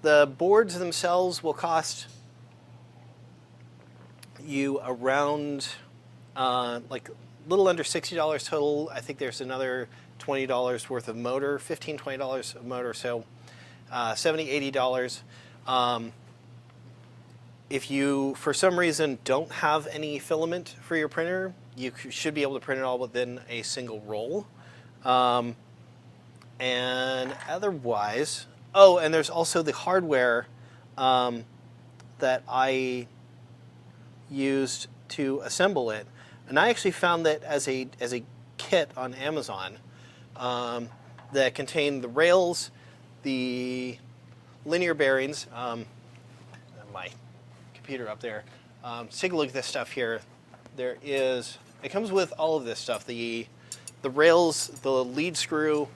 The boards themselves will cost you around like a little under $60 total. I think there's another $20 worth of motor, $15, $20 of motor, so $70, $80. If you, for some reason, don't have any filament for your printer, you should be able to print it all within a single roll. And otherwise, and there's also the hardware that I used to assemble it. And I actually found that as a kit on Amazon that contained the rails, the linear bearings, my computer up there. Take a look at this stuff here. There is it comes with all of this stuff: the rails, the lead screw,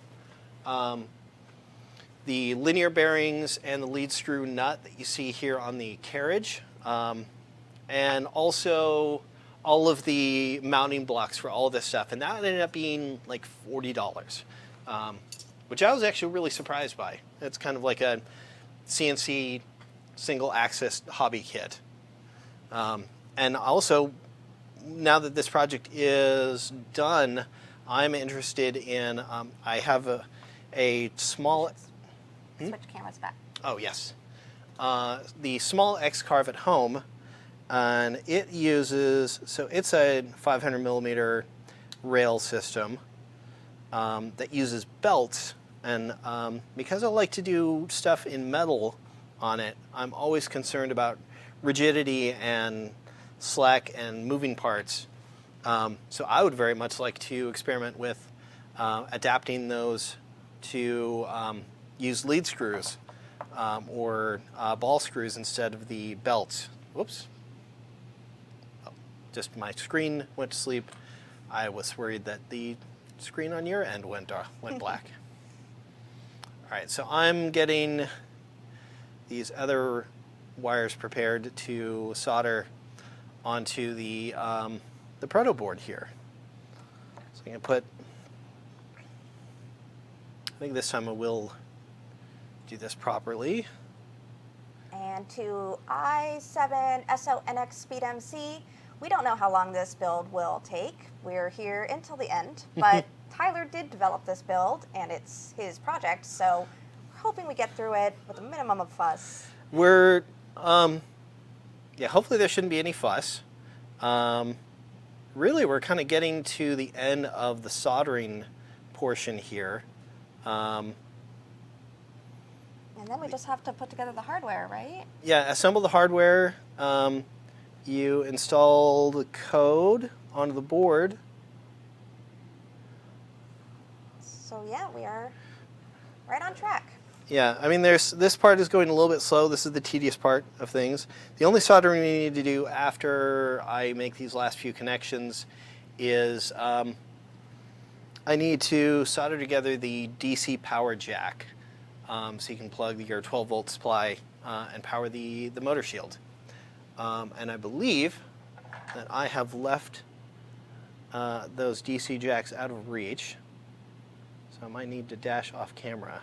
the linear bearings, and the lead screw nut that you see here on the carriage, and also all of the mounting blocks for all of this stuff. And that ended up being like $40, which I was actually really surprised by. It's kind of like a CNC single axis hobby kit. And also, now that this project is done, I'm interested in, I have a small... Switch cameras back. Oh, yes. The small X-Carve at home, and it uses, so it's a 500 millimeter rail system that uses belts. And because I like to do stuff in metal on it, I'm always concerned about rigidity and slack and moving parts. So I would very much like to experiment with adapting those to use lead screws or ball screws instead of the belts. Whoops. Oh, just my screen went to sleep. I was worried that the screen on your end went black. All right, so I'm getting these other wires prepared to solder onto the proto board here. So I'm going to put, I think this time I will do this properly. And to i7 SONX Speed MC, we don't know how long this build will take. We're here until the end, but Tyler did develop this build, and it's his project, so we're hoping we get through it with a minimum of fuss. We're, yeah, hopefully there shouldn't be any fuss. Really, we're kind of getting to the end of the soldering portion here. And then we just have to put together the hardware, right? Yeah, assemble the hardware. You install the code onto the board. So yeah, we are right on track. Yeah, I mean, this part is going a little bit slow. This is the tedious part of things. The only soldering we need to do after I make these last few connections is I need to solder together the DC power jack so you can plug your 12-volt supply and power the motor shield. And I believe that I have left those DC jacks out of reach, so I might need to dash off camera.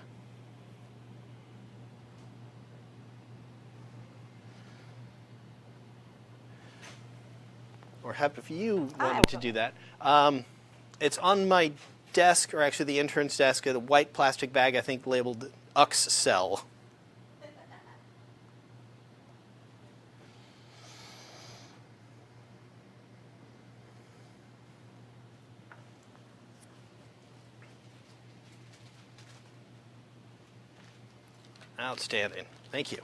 Or happy if you wanted to do that. It's on my desk, or actually the intern's desk, a white plastic bag, I think labeled UX Cell. Outstanding. Thank you.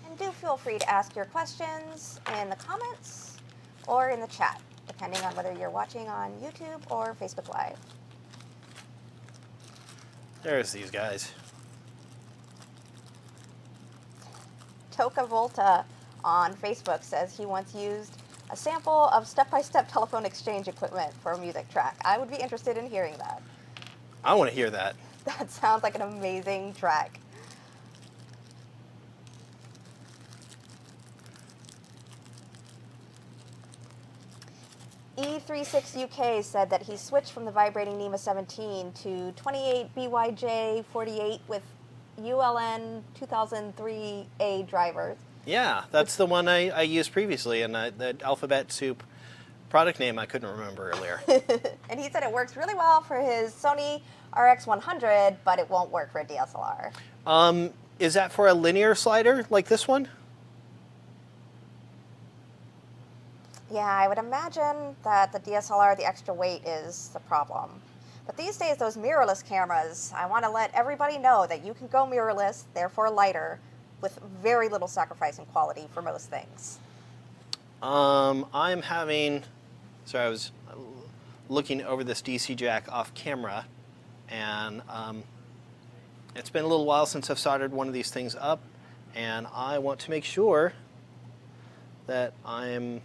And do feel free to ask your questions in the comments or in the chat, depending on whether you're watching on YouTube or Facebook Live. There's these guys. Toka Volta on Facebook says he once used a sample of step-by-step telephone exchange equipment for a music track. I would be interested in hearing that. I want to hear that. That sounds like an amazing track. E36UK said that he switched from the vibrating NEMA 17 to 28 BYJ 48 with ULN 2003A drivers. Yeah, that's the one I used previously, and the Alphabet Soup product name I couldn't remember earlier. And he said it works really well for his Sony RX100, but it won't work for a DSLR. Is that for a linear slider like this one? Yeah, I would imagine that the DSLR, the extra weight, is the problem. But these days, those mirrorless cameras, I want to let everybody know that you can go mirrorless, therefore lighter, with very little sacrifice in quality for most things. I'm having, sorry, I was looking over this DC jack off camera, And it's been a little while since I've soldered one of these things up, and I want to make sure that I'm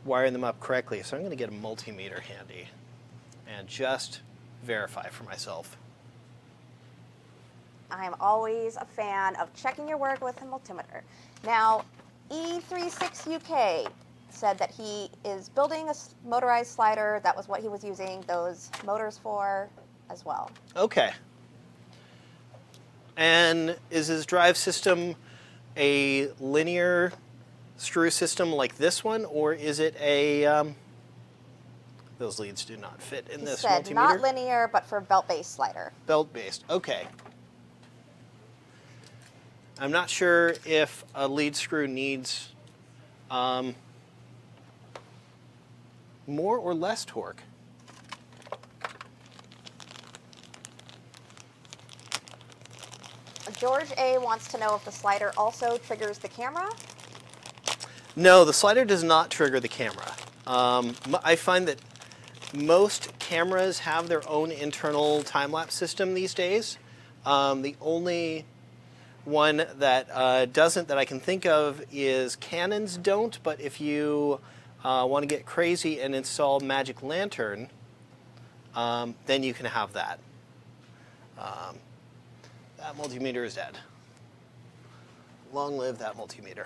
wiring them up correctly. So I'm going to get a multimeter handy and just verify for myself. I'm always a fan of checking your work with a multimeter. Now, E36UK said that he is building a motorized slider. That was what he was using those motors for as well. Okay. And is his drive system a linear screw system like this one, or is it a... those leads do not fit in this multimeter. He said not linear, but for belt-based slider. Belt-based, okay. I'm not sure if a lead screw needs more or less torque. George A. wants to know if the slider also triggers the camera. No, the slider does not trigger the camera. I find that most cameras have their own internal time-lapse system these days. The only one that doesn't that I can think of is Canon's don't, but if you want to get crazy and install Magic Lantern, then you can have that. That multimeter is dead. Long live that multimeter.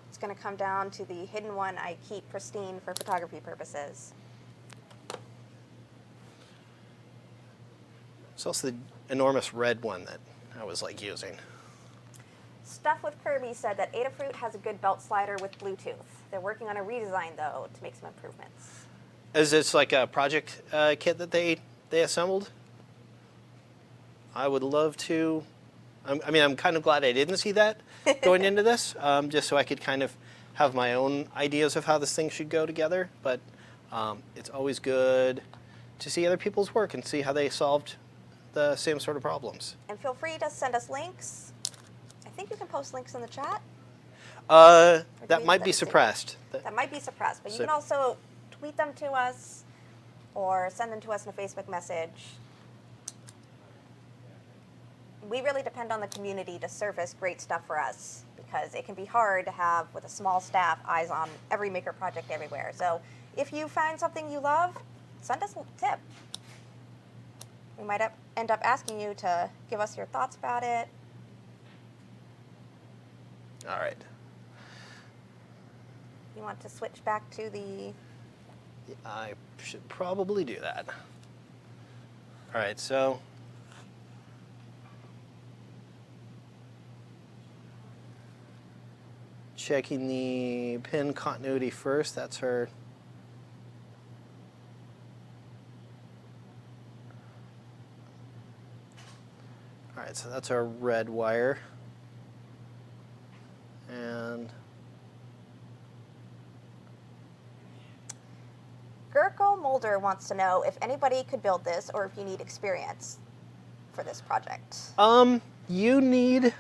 It's going to come down to the hidden one I keep pristine for photography purposes. It's also the enormous red one that I was like using. Stuff with Kirby said that Adafruit has a good belt slider with Bluetooth. They're working on a redesign, though, to make some improvements. Is this like a project kit that they assembled? I would love to. I mean, I'm kind of glad I didn't see that going into this, just so I could kind of have my own ideas of how this thing should go together. But it's always good to see other people's work and see how they solved the same sort of problems. And feel free to send us links. I think you can post links in the chat. That might be suppressed. That might be suppressed, but you can also tweet them to us or send them to us in a Facebook message. We really depend on the community to surface great stuff for us because it can be hard to have, with a small staff, eyes on every maker project everywhere. So if you find something you love, send us a tip. We might end up asking you to give us your thoughts about it. All right. You want to switch back to the... I should probably do that. All right, so... checking the pin continuity first. That's her. All right, so that's our red wire. And Gurko Mulder wants to know if anybody could build this or if you need experience for this project. You need...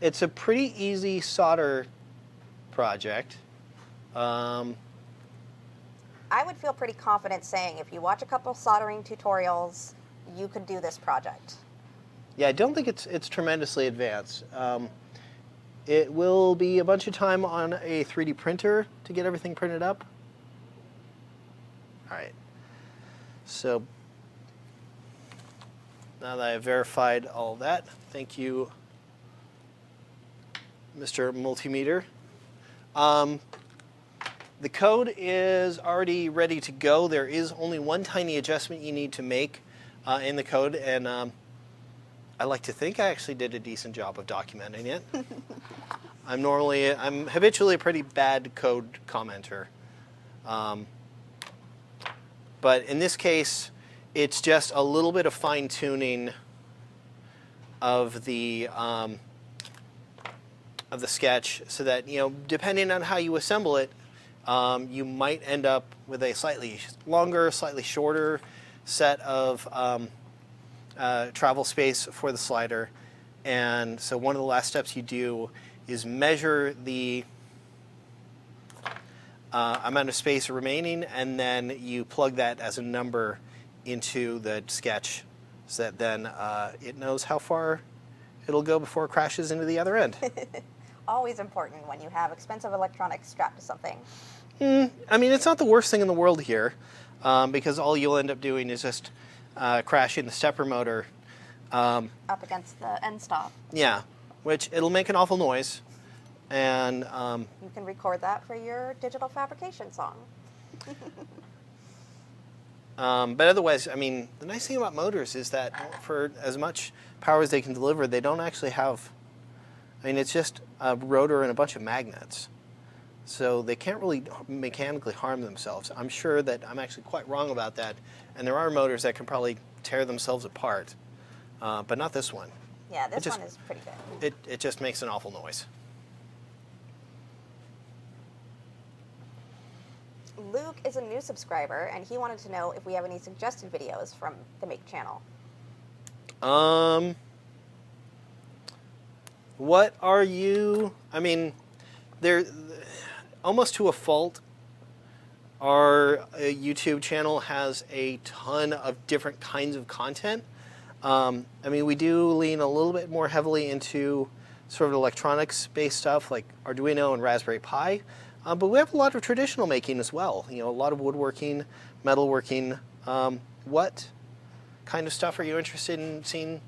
It's a pretty easy solder project. I would feel pretty confident saying if you watch a couple soldering tutorials, you could do this project. Yeah, I don't think it's tremendously advanced. It will be a bunch of time on a 3D printer to get everything printed up. All right. So now that I've verified all that, thank you, Mr. Multimeter. The code is already ready to go. There is only one tiny adjustment you need to make in the code, and I like to think I actually did a decent job of documenting it. I'm habitually a pretty bad code commenter. But in this case, it's just a little bit of fine-tuning of the sketch, so that, you know, depending on how you assemble it, you might end up with a slightly longer, slightly shorter set of travel space for the slider. And so one of the last steps you do is measure the amount of space remaining, and then you plug that as a number into the sketch so that then it knows how far it'll go before it crashes into the other end. Always important when you have expensive electronics strapped to something. I mean, it's not the worst thing in the world here, because all you'll end up doing is just crashing the stepper motor. Up against the end stop. Yeah, which it'll make an awful noise. And You can record that for your digital fabrication song. but otherwise, I mean, the nice thing about motors is that for as much power as they can deliver, they don't actually have, I mean, it's just a rotor and a bunch of magnets. So they can't really mechanically harm themselves. I'm sure that I'm actually quite wrong about that. And there are motors that can probably tear themselves apart, but not this one. Yeah, this just- one is pretty good. It just makes an awful noise. Luke is a new subscriber, and he wanted to know if we have any suggested videos from the Make channel. What are you? I mean, they're almost to a fault. Our YouTube channel has a ton of different kinds of content. I mean, we do lean a little bit more heavily into sort of electronics-based stuff like Arduino and Raspberry Pi, but we have a lot of traditional making as well. You know, a lot of woodworking, metalworking. What kind of stuff are you interested in seeing?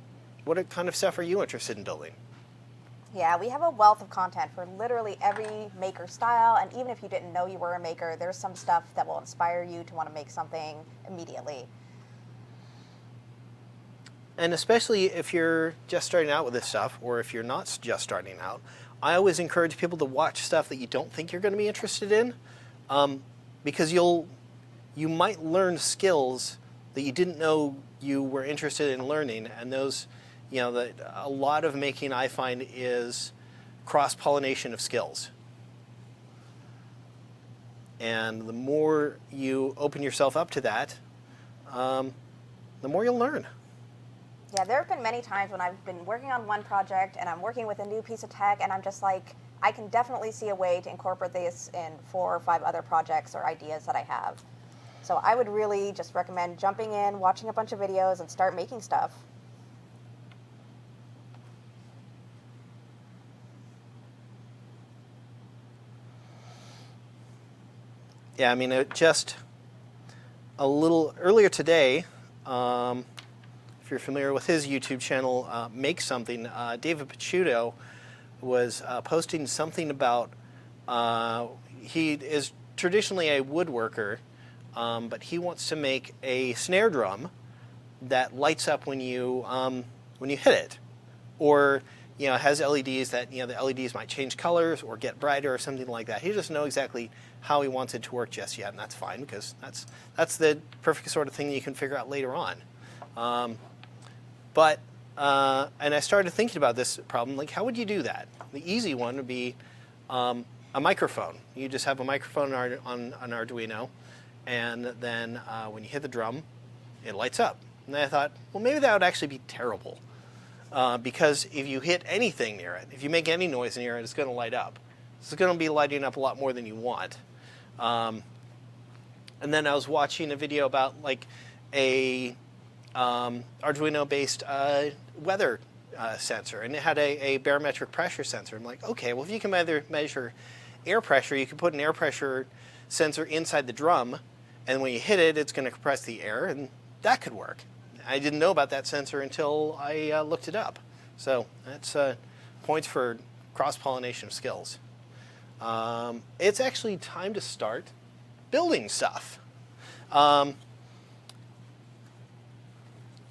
What kind of stuff are you interested in building? Yeah, we have a wealth of content for literally every maker style, and even if you didn't know you were a maker, there's some stuff that will inspire you to want to make something immediately. And especially if you're just starting out with this stuff, or if you're not just starting out, I always encourage people to watch stuff that you don't think you're going to be interested in, because you might learn skills that you didn't know you were interested in learning, and those, you know, a lot of making I find is cross-pollination of skills. And the more you open yourself up to that, the more you'll learn. Yeah, there have been many times when I've been working on one project and I'm working with a new piece of tech, and I'm just like, I can definitely see a way to incorporate this in 4 or 5 other projects or ideas that I have. So I would really just recommend jumping in, watching a bunch of videos, and start making stuff. Yeah, I mean, just a little earlier today, if you're familiar with his YouTube channel, Make Something, David Picciuto was posting something about, he is traditionally a woodworker, but he wants to make a snare drum that lights up when you hit it, or you know, has LEDs that, you know, the LEDs might change colors or get brighter or something like that. He doesn't know exactly how he wants it to work just yet, and that's fine, because that's the perfect sort of thing that you can figure out later on. And I started thinking about this problem, like, how would you do that? The easy one would be a microphone. You just have a microphone on an Arduino, and then when you hit the drum, it lights up. And I thought, well, maybe that would actually be terrible. Because if you hit anything near it, if you make any noise near it, it's going to light up. It's going to be lighting up a lot more than you want. And then I was watching a video about like a Arduino-based weather sensor, and it had a barometric pressure sensor. I'm like, okay, well, if you can either measure air pressure, you can put an air pressure sensor inside the drum, and when you hit it, it's going to compress the air, and that could work. I didn't know about that sensor until I looked it up. So that's points for cross-pollination of skills. It's actually time to start building stuff.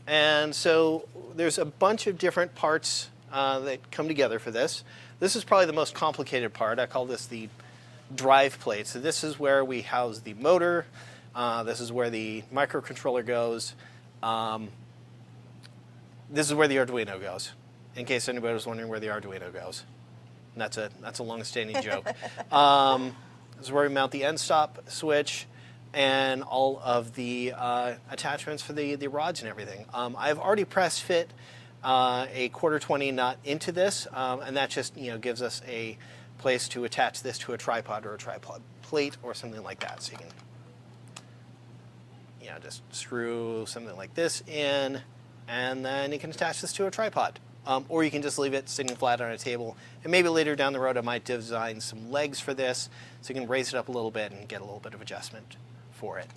And so there's a bunch of different parts that come together for this. This is probably the most complicated part. I call this the drive plate. So this is where we house the motor. This is where the microcontroller goes. This is where the Arduino goes, in case anybody was wondering where the Arduino goes. And that's a long-standing joke. This is where we mount the end stop switch and all of the attachments for the rods and everything. I've already press fit a 1/4-20 nut into this, and that just, you know, gives us a place to attach this to a tripod or a tripod plate or something like that. So you can, just screw something like this in, and then you can attach this to a tripod. Or you can just leave it sitting flat on a table. And maybe later down the road I might design some legs for this so you can raise it up a little bit and get a little bit of adjustment for it.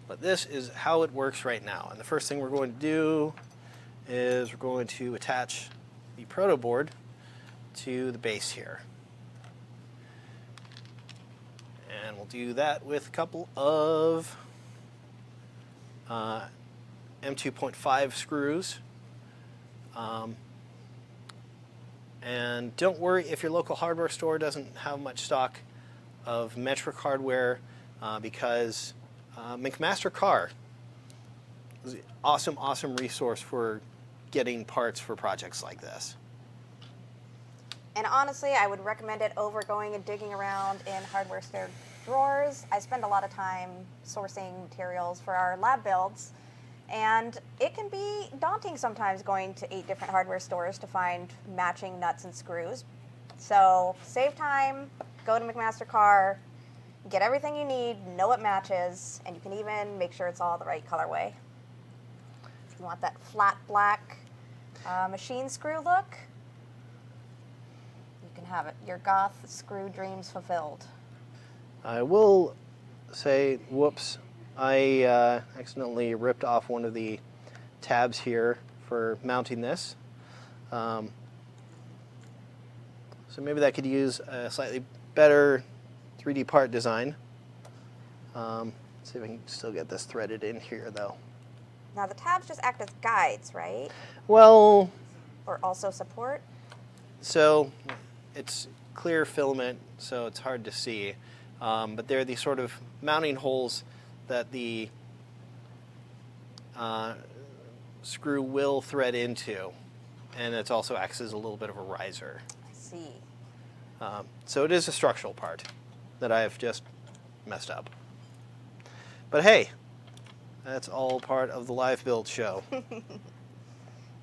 But this is how it works right now. And the first thing we're going to do is we're going to attach the proto board to the base here. And we'll do that with a couple of M2.5 screws. And don't worry if your local hardware store doesn't have much stock of metric hardware, because McMaster Car is an awesome resource for getting parts for projects like this. And honestly, I would recommend it over going and digging around in hardware store drawers. I spend a lot of time sourcing materials for our lab builds, and it can be daunting sometimes going to 8 different hardware stores to find matching nuts and screws. So save time, go to McMaster Car, get everything you need, know what matches, and you can even make sure it's all the right colorway. If you want that flat black machine screw look, you can have it. Your goth screw dreams fulfilled. I will say, whoops, I accidentally ripped off one of the tabs here for mounting this. So maybe that could use a slightly better 3D part design. See if I can still get this threaded in here though. Now the tabs just act as guides, right? Well, Or also support? so it's clear filament, so it's hard to see. But they're the sort of mounting holes that the screw will thread into. And it also acts as a little bit of a riser. I see. So it is a structural part that I have just messed up. But hey, that's all part of the live build show.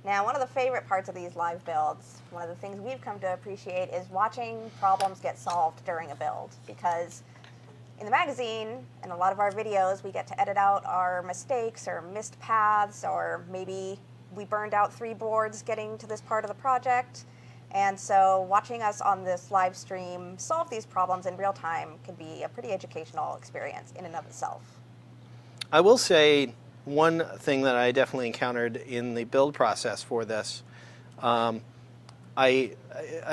Now, one of the favorite parts of these live builds, one of the things we've come to appreciate, is watching problems get solved during a build. Because in the magazine and a lot of our videos, we get to edit out our mistakes or missed paths, or maybe we burned out 3 boards getting to this part of the project. And so watching us on this live stream solve these problems in real time can be a pretty educational experience in and of itself. I will say one thing that I definitely encountered in the build process for this, I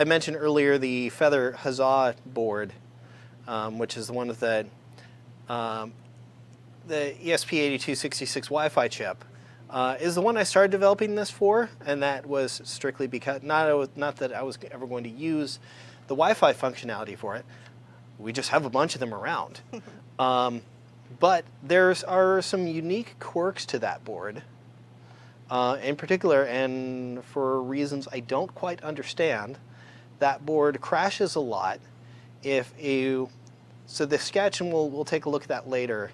mentioned earlier the Feather Huzzah board, which is the one with the ESP8266 Wi-Fi chip, is the one I started developing this for, and that was strictly because, not that I was ever going to use the Wi-Fi functionality for it. We just have a bunch of them around. But there are some unique quirks to that board, in particular, and for reasons I don't quite understand, that board crashes a lot. So the sketch, and we'll take a look at that later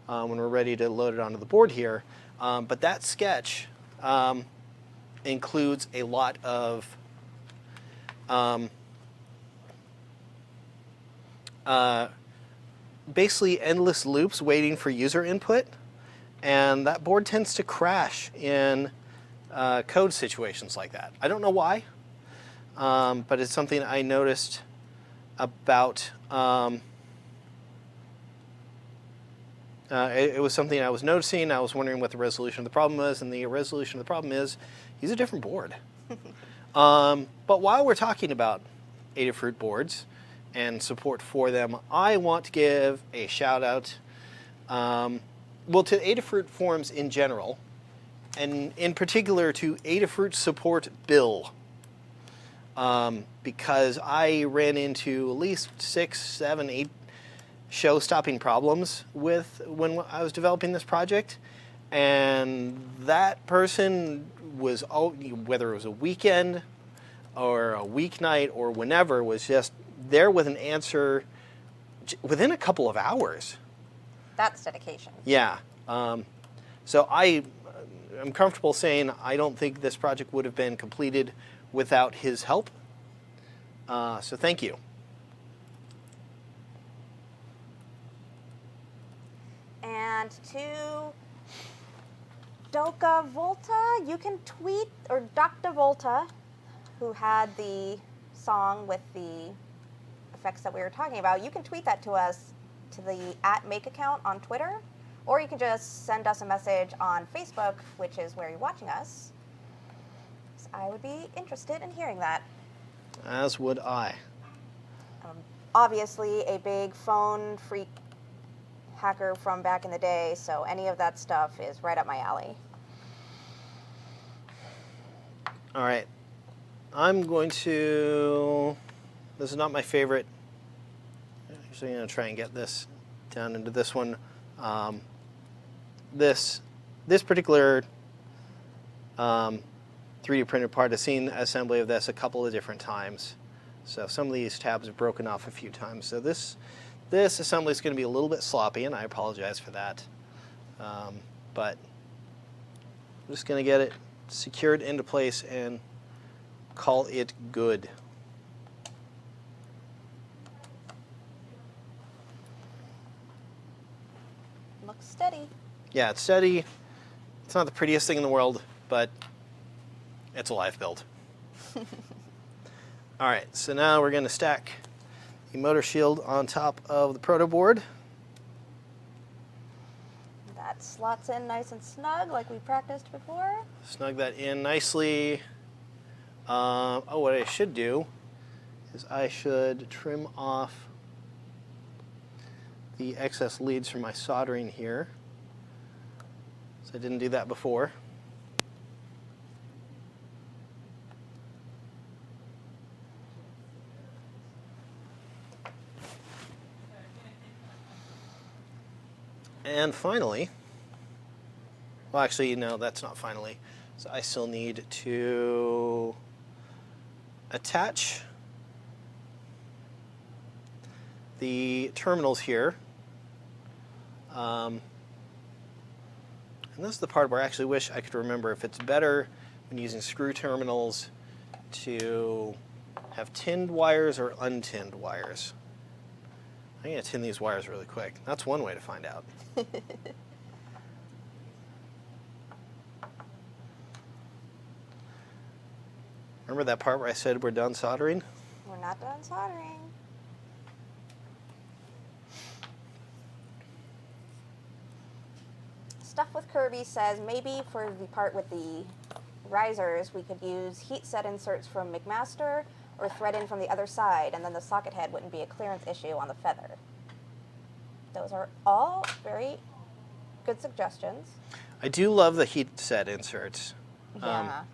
when we're ready to load it onto the board here. But that sketch includes a lot of basically endless loops waiting for user input, and that board tends to crash in code situations like that. I don't know why, but it's something I noticed about. It was something I was noticing. I was wondering what the resolution of the problem was, and the resolution of the problem is use a different board. But while we're talking about Adafruit boards and support for them, I want to give a shout out, to Adafruit forums in general, and in particular to Adafruit support Bill, because I ran into at least 6, 7, 8 show-stopping problems when I was developing this project, and that person was, whether it was a weekend or a weeknight or whenever, was just there with an answer within a couple of hours. That's dedication. Yeah. So I'm comfortable saying I don't think this project would have been completed without his help. So thank you. And to Doka Volta, you can tweet, or Dr. Volta, who had the song with the effects that we were talking about, you can tweet that to us to the @make account on Twitter, or you can just send us a message on Facebook, which is where you're watching us. So I would be interested in hearing that. As would I. Obviously, a big phone freak hacker from back in the day, so any of that stuff is right up my alley. All right. I'm going to, this is not my favorite. Actually, I'm going to try and get this down into this one. This particular 3D printed part, I've seen assembly of this a couple of different times. So some of these tabs have broken off a few times. So this assembly is going to be a little bit sloppy, and I apologize for that. But I'm just going to get it secured into place and call it good. Looks steady. Yeah, it's steady. It's not the prettiest thing in the world, but it's a live build. All right, so now we're going to stack the motor shield on top of the proto board. That slots in nice and snug like we practiced before. Snug that in nicely. What I should do is I should trim off the excess leads from my soldering here. So I didn't do that before. And finally, well, actually, no, that's not finally. So I still need to attach the terminals here. And this is the part where I actually wish I could remember if it's better when using screw terminals to have tinned wires or untinned wires. I'm going to tin these wires really quick. That's one way to find out. Remember that part where I said we're done soldering? We're not done soldering. Stuff with Kirby says maybe for the part with the risers we could use heat set inserts from McMaster or thread in from the other side, and then the socket head wouldn't be a clearance issue on the feather. Those are all very good suggestions. I do love the heat set inserts. Yeah.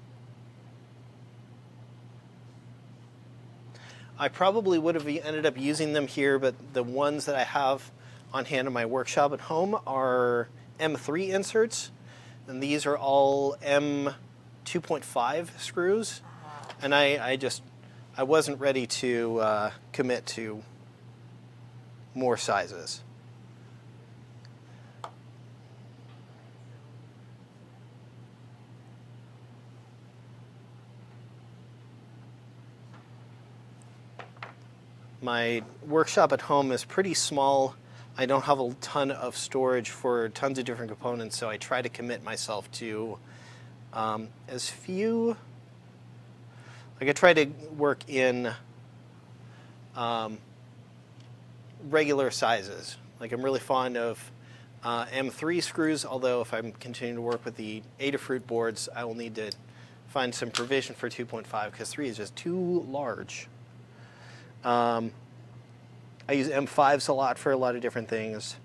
I probably would have ended up using them here, but the ones that I have on hand in my workshop at home are M3 inserts, and these are all M2.5 screws, and I wasn't ready to commit to more sizes. My workshop at home is pretty small. I don't have a ton of storage for tons of different components, so I try to commit myself to as few. Like I try to work in regular sizes. Like I'm really fond of M3 screws, although if I'm continuing to work with the Adafruit boards, I will need to find some provision for 2.5 because 3 is just too large. I use M5s a lot for a lot of different things.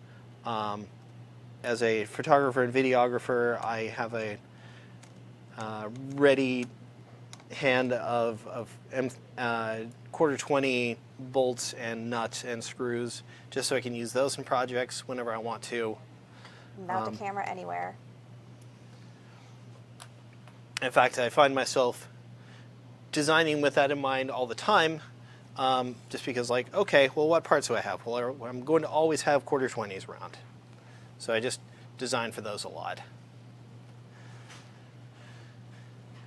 As a photographer and videographer, I have a ready hand of quarter 20 bolts and nuts and screws, just so I can use those in projects whenever I want to. Mount a camera anywhere. In fact, I find myself designing with that in mind all the time. Just because, like, okay, well, what parts do I have? Well, I'm going to always have quarter 20s around. So I just design for those a lot.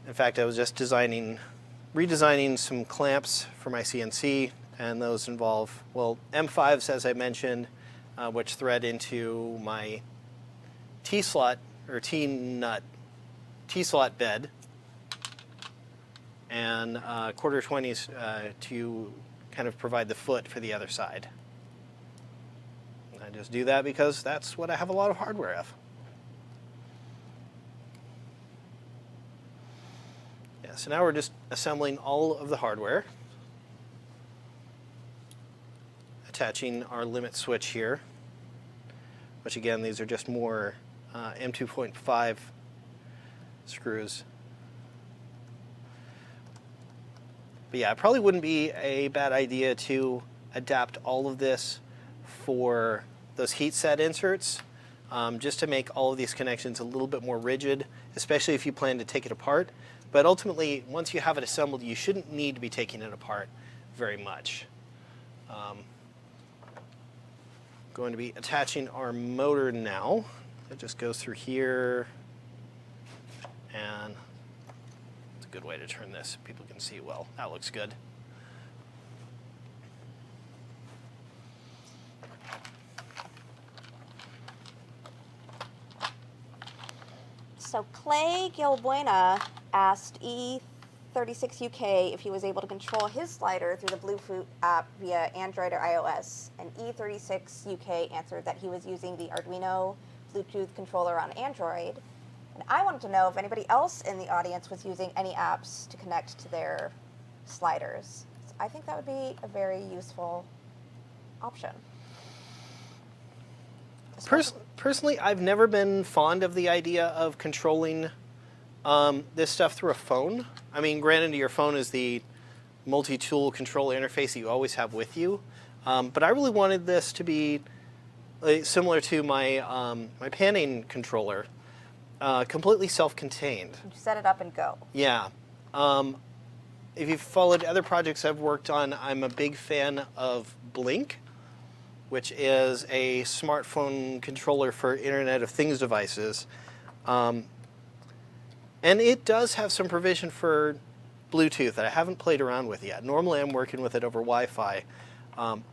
In fact, I was just designing redesigning some clamps for my CNC, and those involve, well, M5s, as I mentioned, which thread into my T-slot, or T-nut, T-slot bed, and quarter 20s to kind of provide the foot for the other side. I just do that because that's what I have a lot of hardware of. Yeah, so now we're just assembling all of the hardware, attaching our limit switch here, which again, these are just more M2.5 screws. But yeah, it probably wouldn't be a bad idea to adapt all of this for those heat set inserts, just to make all of these connections a little bit more rigid, especially if you plan to take it apart. But ultimately, once you have it assembled, you shouldn't need to be taking it apart very much. Going to be attaching our motor now. It just goes through here, and it's a good way to turn this. People can see well. That looks good. So Clay Gilbuena asked E36UK if he was able to control his slider through the Bluetooth app via Android or iOS, and E36UK answered that he was using the Arduino Bluetooth controller on Android. And I wanted to know if anybody else in the audience was using any apps to connect to their sliders. So I think that would be a very useful option. Personally, I've never been fond of the idea of controlling this stuff through a phone. I mean, granted, your phone is the multi-tool control interface that you always have with you, but I really wanted this to be similar to my my panning controller, completely self-contained. You set it up and go. Yeah. If you've followed other projects I've worked on, I'm a big fan of Blink, which is a smartphone controller for Internet of Things devices. And it does have some provision for Bluetooth that I haven't played around with yet. Normally I'm working with it over Wi-Fi.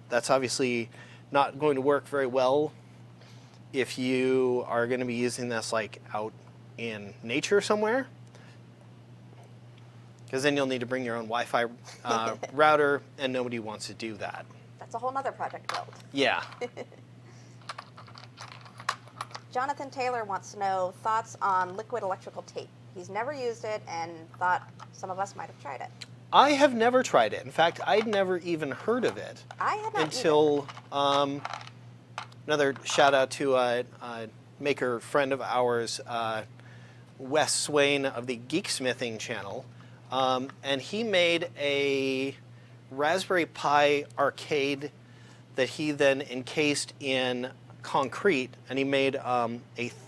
That's obviously not going to work very well if you are going to be using this like out in nature somewhere, because then you'll need to bring your own Wi-Fi router, and nobody wants to do that. That's a whole nother project build. Yeah. Jonathan Taylor wants to know thoughts on liquid electrical tape. He's never used it and thought some of us might have tried it. I have never tried it. In fact, I'd never even heard of it I had not until another shout out to a maker friend of ours, Wes Swain of the Geeksmithing channel, and he made a Raspberry Pi arcade that he then encased in concrete, and he made a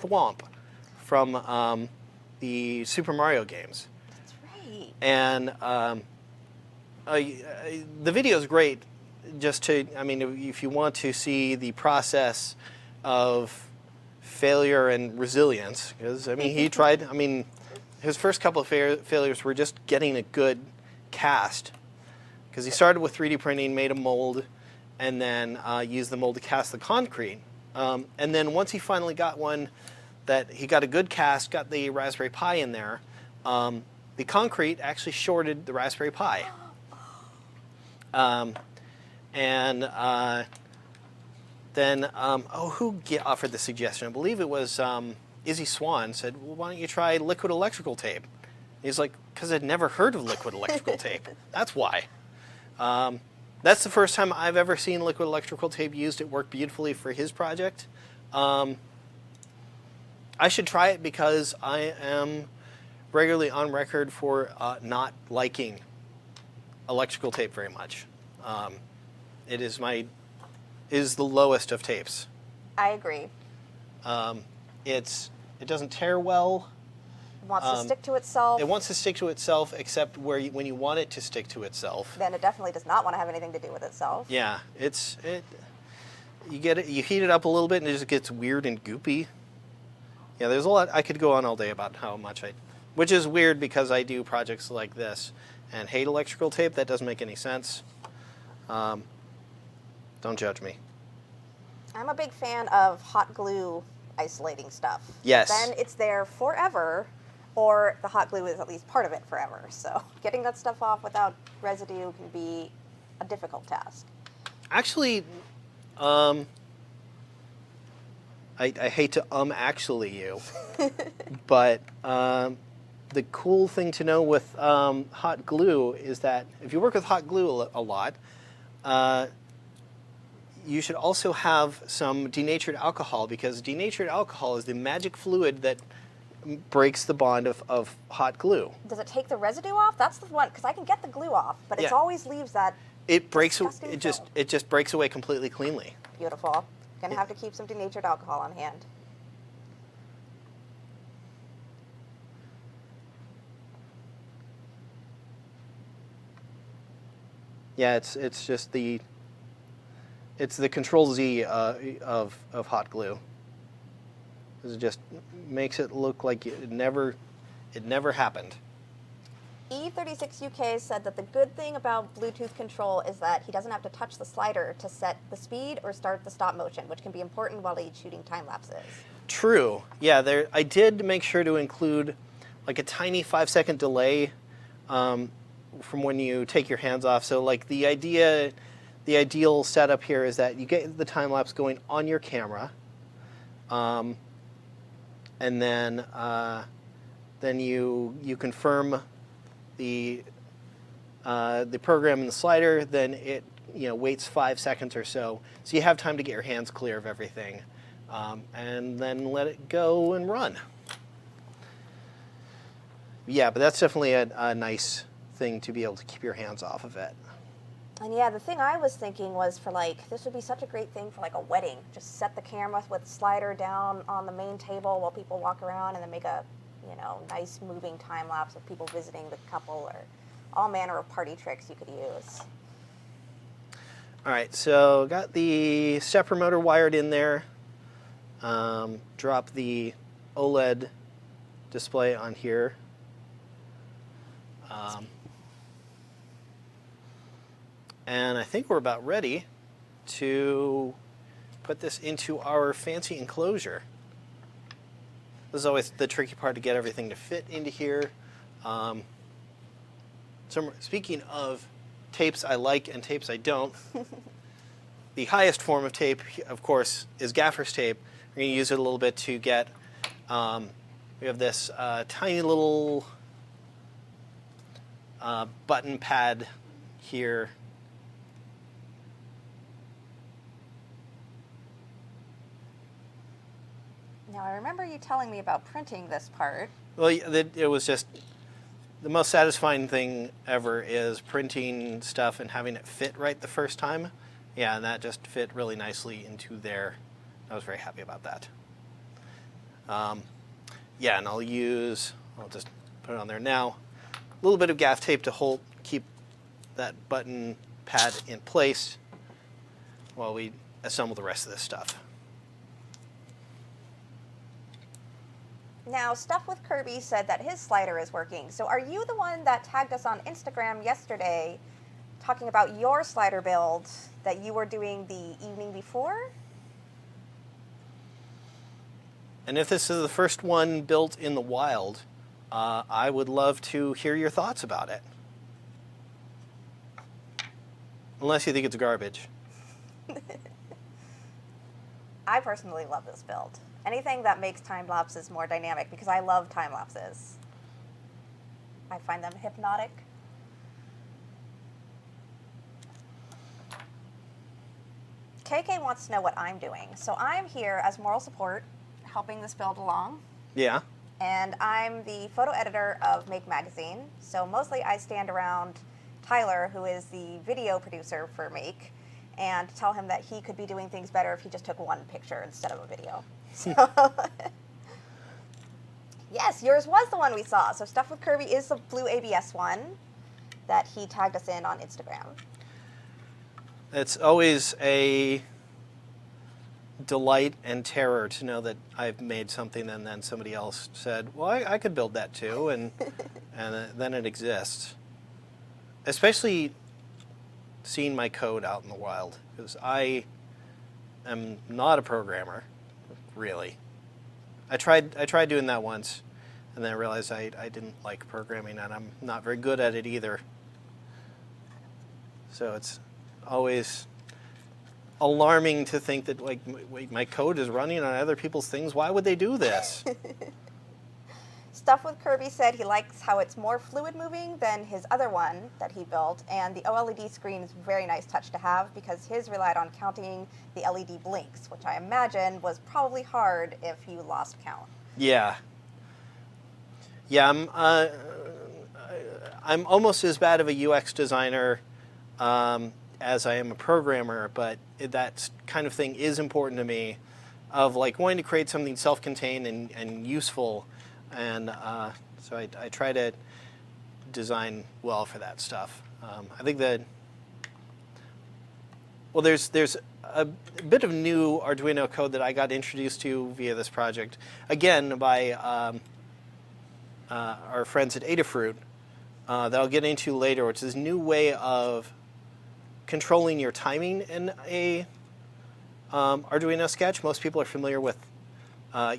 thwomp from the Super Mario games. That's right. And the video is great. Just to, I mean, if you want to see the process of failure and resilience, because I mean, he tried. I mean, his first couple of failures were just getting a good cast, because he started with 3D printing, made a mold, and then used the mold to cast the concrete. And then once he finally got one that he got a good cast, got the Raspberry Pi in there, the concrete actually shorted the Raspberry Pi. And then, who offered the suggestion? I believe it was Izzy Swan said, well, why don't you try liquid electrical tape? He's like, because I'd never heard of liquid electrical tape. That's why. That's the first time I've ever seen liquid electrical tape used. It worked beautifully for his project. I should try it because I am regularly on record for not liking electrical tape very much. It is the lowest of tapes. I agree. It doesn't tear well. It wants to stick to itself. It wants to stick to itself, except when you want it to stick to itself. Then it definitely does not want to have anything to do with itself. Yeah, you get it, you heat it up a little bit, and it just gets weird and goopy. Yeah, there's a lot. I could go on all day about how much which is weird because I do projects like this, and hate electrical tape. That doesn't make any sense. Don't judge me. I'm a big fan of hot glue isolating stuff. Yes. Then it's there forever, or the hot glue is at least part of it forever. So getting that stuff off without residue can be a difficult task. Actually, I hate to actually you, but the cool thing to know with hot glue is that if you work with hot glue a lot, you should also have some denatured alcohol, because denatured alcohol is the magic fluid that breaks the bond of hot glue. Does it take the residue off? That's the one, because I can get the glue off, but it Yeah. always leaves that It breaks. disgusting It just film. it just breaks away completely cleanly. Beautiful. Gonna have to keep some denatured alcohol on hand. Yeah, it's just the Control Z of hot glue. It just makes it look like it never happened. E36UK said that the good thing about Bluetooth control is that he doesn't have to touch the slider to set the speed or start the stop motion, which can be important while he's shooting time lapses. True. Yeah, I did make sure to include like a tiny 5-second delay from when you take your hands off. So like the ideal setup here is that you get the time lapse going on your camera, and then you confirm the program in the slider. Then it waits 5 seconds or so you have time to get your hands clear of everything, and then let it go and run. Yeah, but that's definitely a nice thing to be able to keep your hands off of it. And yeah, the thing I was thinking was for this would be such a great thing for like a wedding. Just set the camera with the slider down on the main table while people walk around, and then make a nice moving time lapse of people visiting the couple, or all manner of party tricks you could use. All right, so got the stepper motor wired in there. Drop the OLED display on here. And I think we're about ready to put this into our fancy enclosure. This is always the tricky part, to get everything to fit into here. Speaking of tapes I like and tapes I don't, the highest form of tape, of course, is gaffer's tape. We're going to use it a little bit to get, we have this tiny little button pad here. Now, I remember you telling me about printing this part. Well, it was just the most satisfying thing ever is printing stuff and having it fit right the first time. Yeah, and that just fit really nicely into there. I was very happy about that. Yeah, and I'll just put it on there now. A little bit of gaff tape to keep that button pad in place while we assemble the rest of this stuff. Now, Stuff with Kirby said that his slider is working. So are you the one that tagged us on Instagram yesterday talking about your slider build that you were doing the evening before? And if this is the first one built in the wild, I would love to hear your thoughts about it. Unless you think it's garbage. I personally love this build. Anything that makes time lapses more dynamic, because I love time lapses. I find them hypnotic. KK wants to know what I'm doing. So I'm here as moral support, helping this build along. Yeah. And I'm the photo editor of Make Magazine. So mostly I stand around Tyler, who is the video producer for Make, and tell him that he could be doing things better if he just took one picture instead of a video. So yes, yours was the one we saw. So Stuff with Kirby is the blue ABS one that he tagged us in on Instagram. It's always a delight and terror to know that I've made something and then somebody else said, well, I could build that too, and then it exists. especially seeing my code out in the wild, because I am not a programmer, really. I tried doing that once, and then I realized I didn't like programming, and I'm not very good at it either. So it's always alarming to think that, like, wait, my code is running on other people's things. Why would they do this? Stuff with Kirby said he likes how it's more fluid moving than his other one that he built, and the OLED screen is a very nice touch to have because his relied on counting the LED blinks, which I imagine was probably hard if you lost count. Yeah. Yeah, I'm almost as bad of a UX designer as I am a programmer, but that kind of thing is important to me, of like wanting to create something self-contained and useful, and so I try to design well for that stuff. I think that, well, there's a bit of new Arduino code that I got introduced to via this project, again by our friends at Adafruit, that I'll get into later, which is a new way of controlling your timing in a Arduino sketch. Most people are familiar with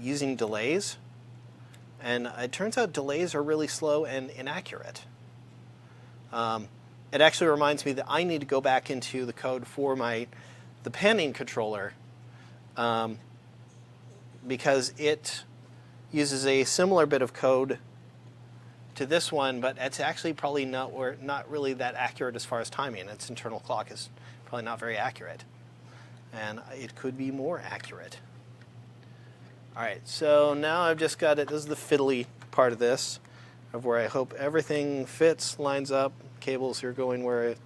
using delays, and it turns out delays are really slow and inaccurate. It actually reminds me that I need to go back into the code for the panning controller, because it uses a similar bit of code to this one, but it's actually probably not really that accurate as far as timing. Its internal clock is probably not very accurate, and it could be more accurate. All right, so now I've just got it. This is the fiddly part of this, of where I hope everything fits, lines up, cables are going where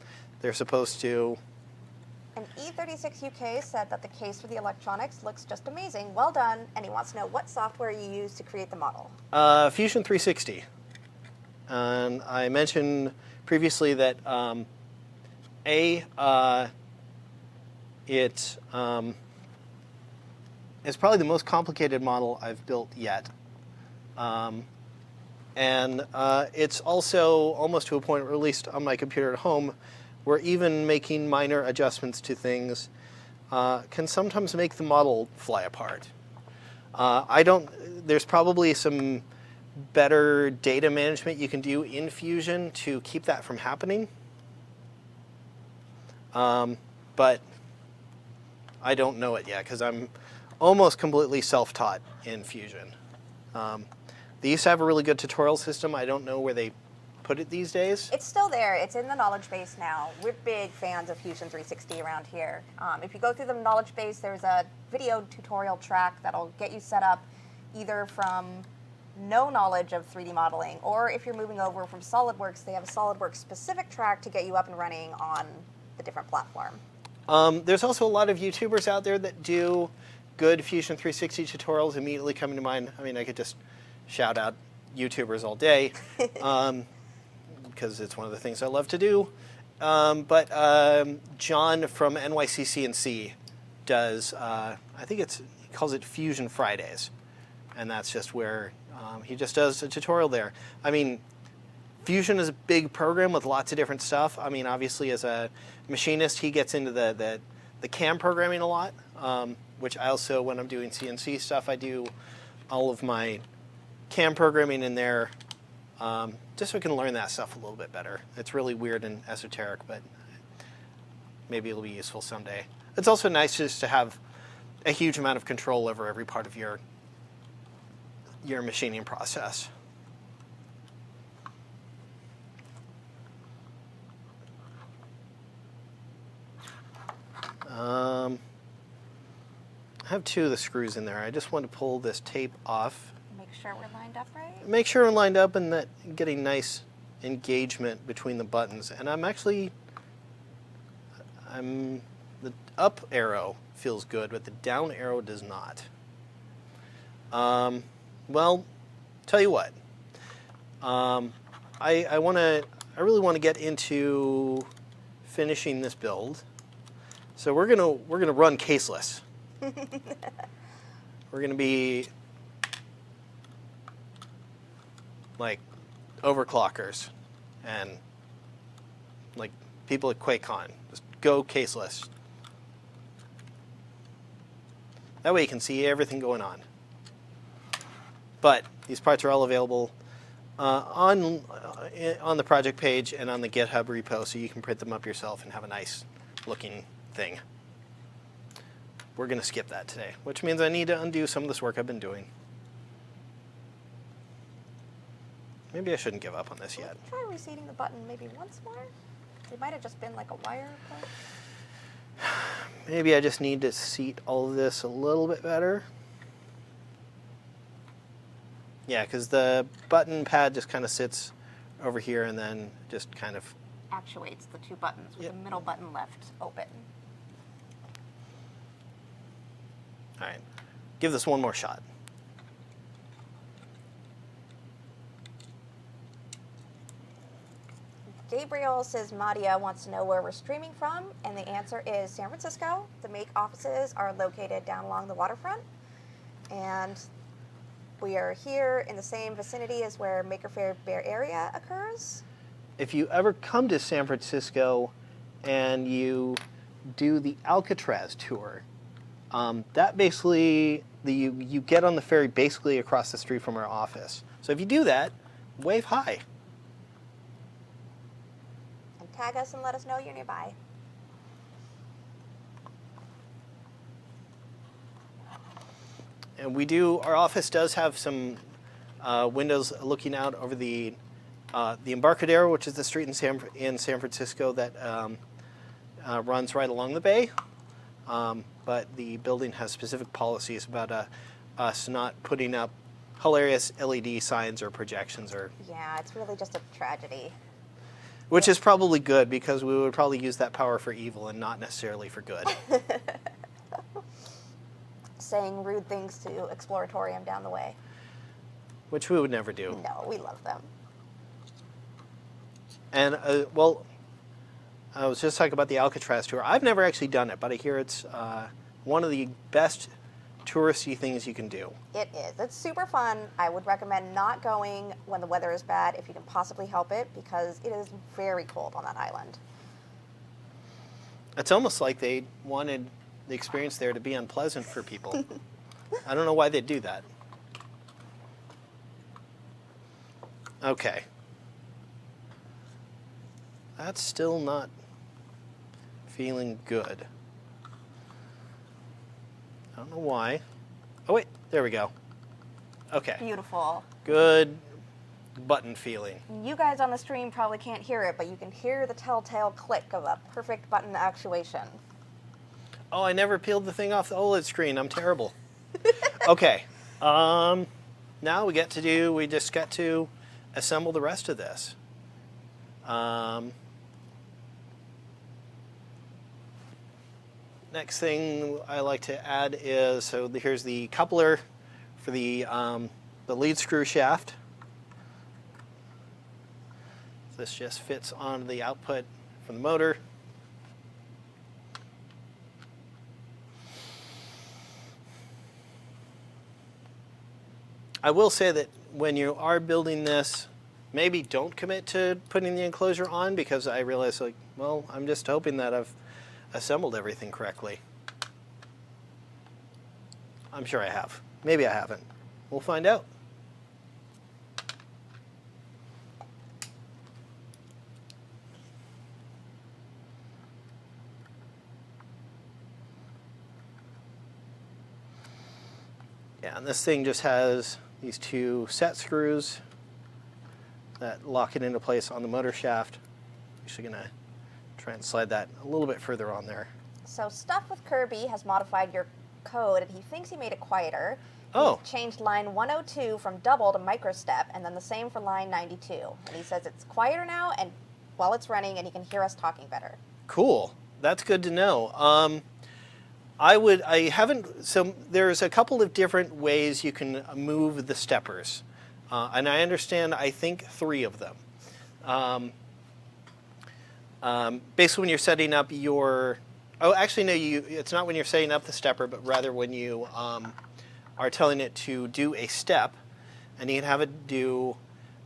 they're supposed to. And E36UK said that the case for the electronics looks just amazing. Well done, and he wants to know what software you use to create the model. Fusion 360. And I mentioned previously that it's probably the most complicated model I've built yet. And it's also almost to a point, or at least on my computer at home, where even making minor adjustments to things can sometimes make the model fly apart. There's probably some better data management you can do in Fusion to keep that from happening. But I don't know it yet because I'm almost completely self-taught in Fusion. They used to have a really good tutorial system. I don't know where they put it these days. It's still there. It's in the knowledge base now. We're big fans of Fusion 360 around here. If you go through the knowledge base, there's a video tutorial track that'll get you set up either from no knowledge of 3D modeling, or if you're moving over from SolidWorks, they have a SolidWorks specific track to get you up and running on the different platform. There's also a lot of YouTubers out there that do good Fusion 360 tutorials immediately coming to mind. I mean, I could just shout out YouTubers all day because it's one of the things I love to do. But John from NYCCNC does, I think he calls it Fusion Fridays. And that's just where he just does a tutorial there. I mean, Fusion is a big program with lots of different stuff. I mean, obviously, as a machinist, he gets into the CAM programming a lot, which I also, when I'm doing CNC stuff, I do all of my CAM programming in there, just so I can learn that stuff a little bit better. It's really weird and esoteric, but maybe it'll be useful someday. It's also nice just to have a huge amount of control over every part of your machining process. I have two of the screws in there. I just want to pull this tape off. Make sure we're lined up right. Make sure we're lined up and that getting nice engagement between the buttons. And the up arrow feels good, but the down arrow does not. Well, tell you what. I really want to get into finishing this build. So we're gonna run caseless. We're gonna be like overclockers and like people at QuakeCon. Just go caseless. That way you can see everything going on. But these parts are all available on the project page and on the GitHub repo, so you can print them up yourself and have a nice looking thing. We're going to skip that today, which means I need to undo some of this work I've been doing. Maybe I shouldn't give up on this yet. Try reseating the button maybe once more. It might have just been like a wire cut. Maybe I just need to seat all of this a little bit better. Yeah, because the button pad just kind of sits over here and then just kind of Actuates the two buttons with Yep. the middle button left open. All right, give this one more shot. Gabriel says Madia wants to know where we're streaming from, and the answer is San Francisco. The Make offices are located down along the waterfront, and we are here in the same vicinity as where Maker Faire Bay Area occurs. If you ever come to San Francisco and you do the Alcatraz tour, that basically, you get on the ferry basically across the street from our office. So if you do that, wave hi. And tag us and let us know you're nearby. And our office does have some windows looking out over the Embarcadero, which is the street in San Francisco that runs right along the bay. But the building has specific policies about us not putting up hilarious LED signs or projections, Yeah, it's really just a tragedy. which is probably good because we would probably use that power for evil and not necessarily for good. Saying rude things to Exploratorium down the way. Which we would never do. No, we love them. And, well, I was just talking about the Alcatraz tour. I've never actually done it, but I hear it's one of the best touristy things you can do. It is. It's super fun. I would recommend not going when the weather is bad if you can possibly help it, because it is very cold on that island. It's almost like they wanted the experience there to be unpleasant for people. I don't know why they'd do that. Okay. That's still not feeling good. I don't know why. Oh, wait. There we go. Okay. Beautiful. Good button feeling. You guys on the stream probably can't hear it, but you can hear the telltale click of a perfect button actuation. Oh, I never peeled the thing off the OLED screen. I'm terrible. Okay. Now we just get to assemble the rest of this. Next thing I like to add is, so here's the coupler for the lead screw shaft. This just fits onto the output from the motor. I will say that when you are building this, maybe don't commit to putting the enclosure on, because I realize, like, well, I'm just hoping that I've assembled everything correctly. I'm sure I have. Maybe I haven't. We'll find out. Yeah, and this thing just has these two set screws that lock it into place on the motor shaft. I'm actually going to try and slide that a little bit further on there. So Stuff with Kirby has modified your code, and he thinks he made it quieter. Oh. He changed line 102 from double to microstep, and then the same for line 92. And he says it's quieter now, and while it's running, and he can hear us talking better. Cool. That's good to know. So there's a couple of different ways you can move the steppers. And I understand, I think, 3 of them. Basically, when you're setting up your... Oh, actually, no, it's not when you're setting up the stepper, but rather when you are telling it to do a step. And you can have it do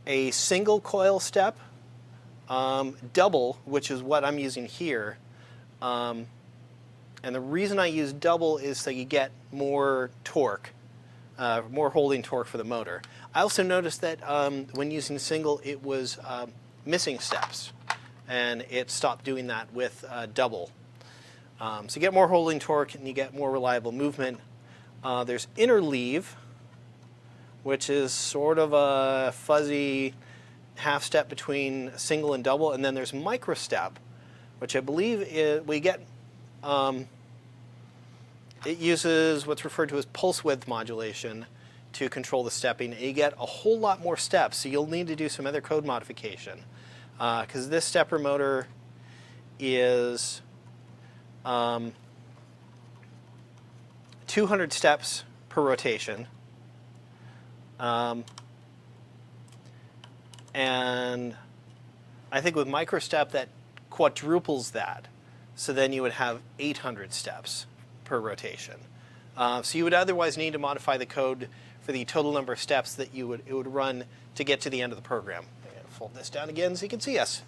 a single coil step, double, which is what I'm using here. And the reason I use double is so you get more torque, more holding torque for the motor. I also noticed that when using single, it was missing steps, and it stopped doing that with double. So you get more holding torque and you get more reliable movement. There's interleave, which is sort of a fuzzy half step between single and double, and then there's microstep, which I believe we get. It uses what's referred to as pulse width modulation to control the stepping. And you get a whole lot more steps, so you'll need to do some other code modification, because this stepper motor is 200 steps per rotation. And I think with microstep that quadruples that. So then you would have 800 steps per rotation. So you would otherwise need to modify the code for the total number of steps that it would run to get to the end of the program. I'm going to fold this down again so you can see us.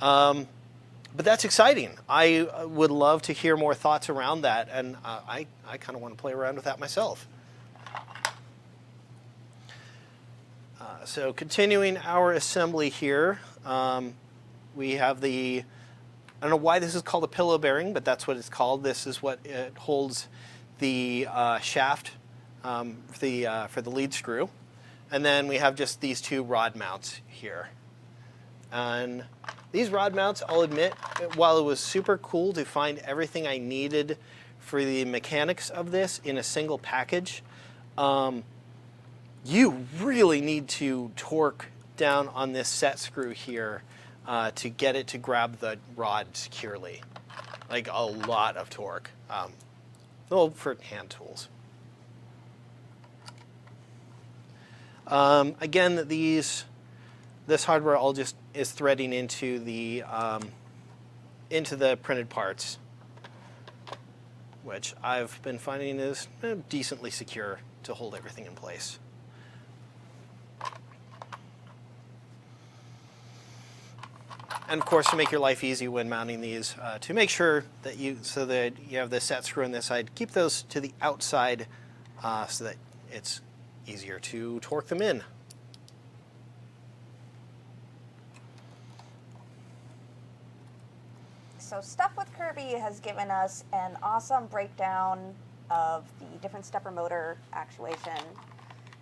But that's exciting. I would love to hear more thoughts around that, and I kind of want to play around with that myself. So continuing our assembly here, we have I don't know why this is called a pillow bearing, but that's what it's called. This is what it holds the shaft for the lead screw. And then we have just these two rod mounts here. And these rod mounts, I'll admit, while it was super cool to find everything I needed for the mechanics of this in a single package, you really need to torque down on this set screw here to get it to grab the rod securely. Like a lot of torque. Well, for hand tools. Again, this hardware all just is threading into the printed parts, which I've been finding is decently secure to hold everything in place. And of course, to make your life easy when mounting these, to make sure that you have the set screw on this side, keep those to the outside so that it's easier to torque them in. So Stuff with Kirby has given us an awesome breakdown of the different stepper motor actuation.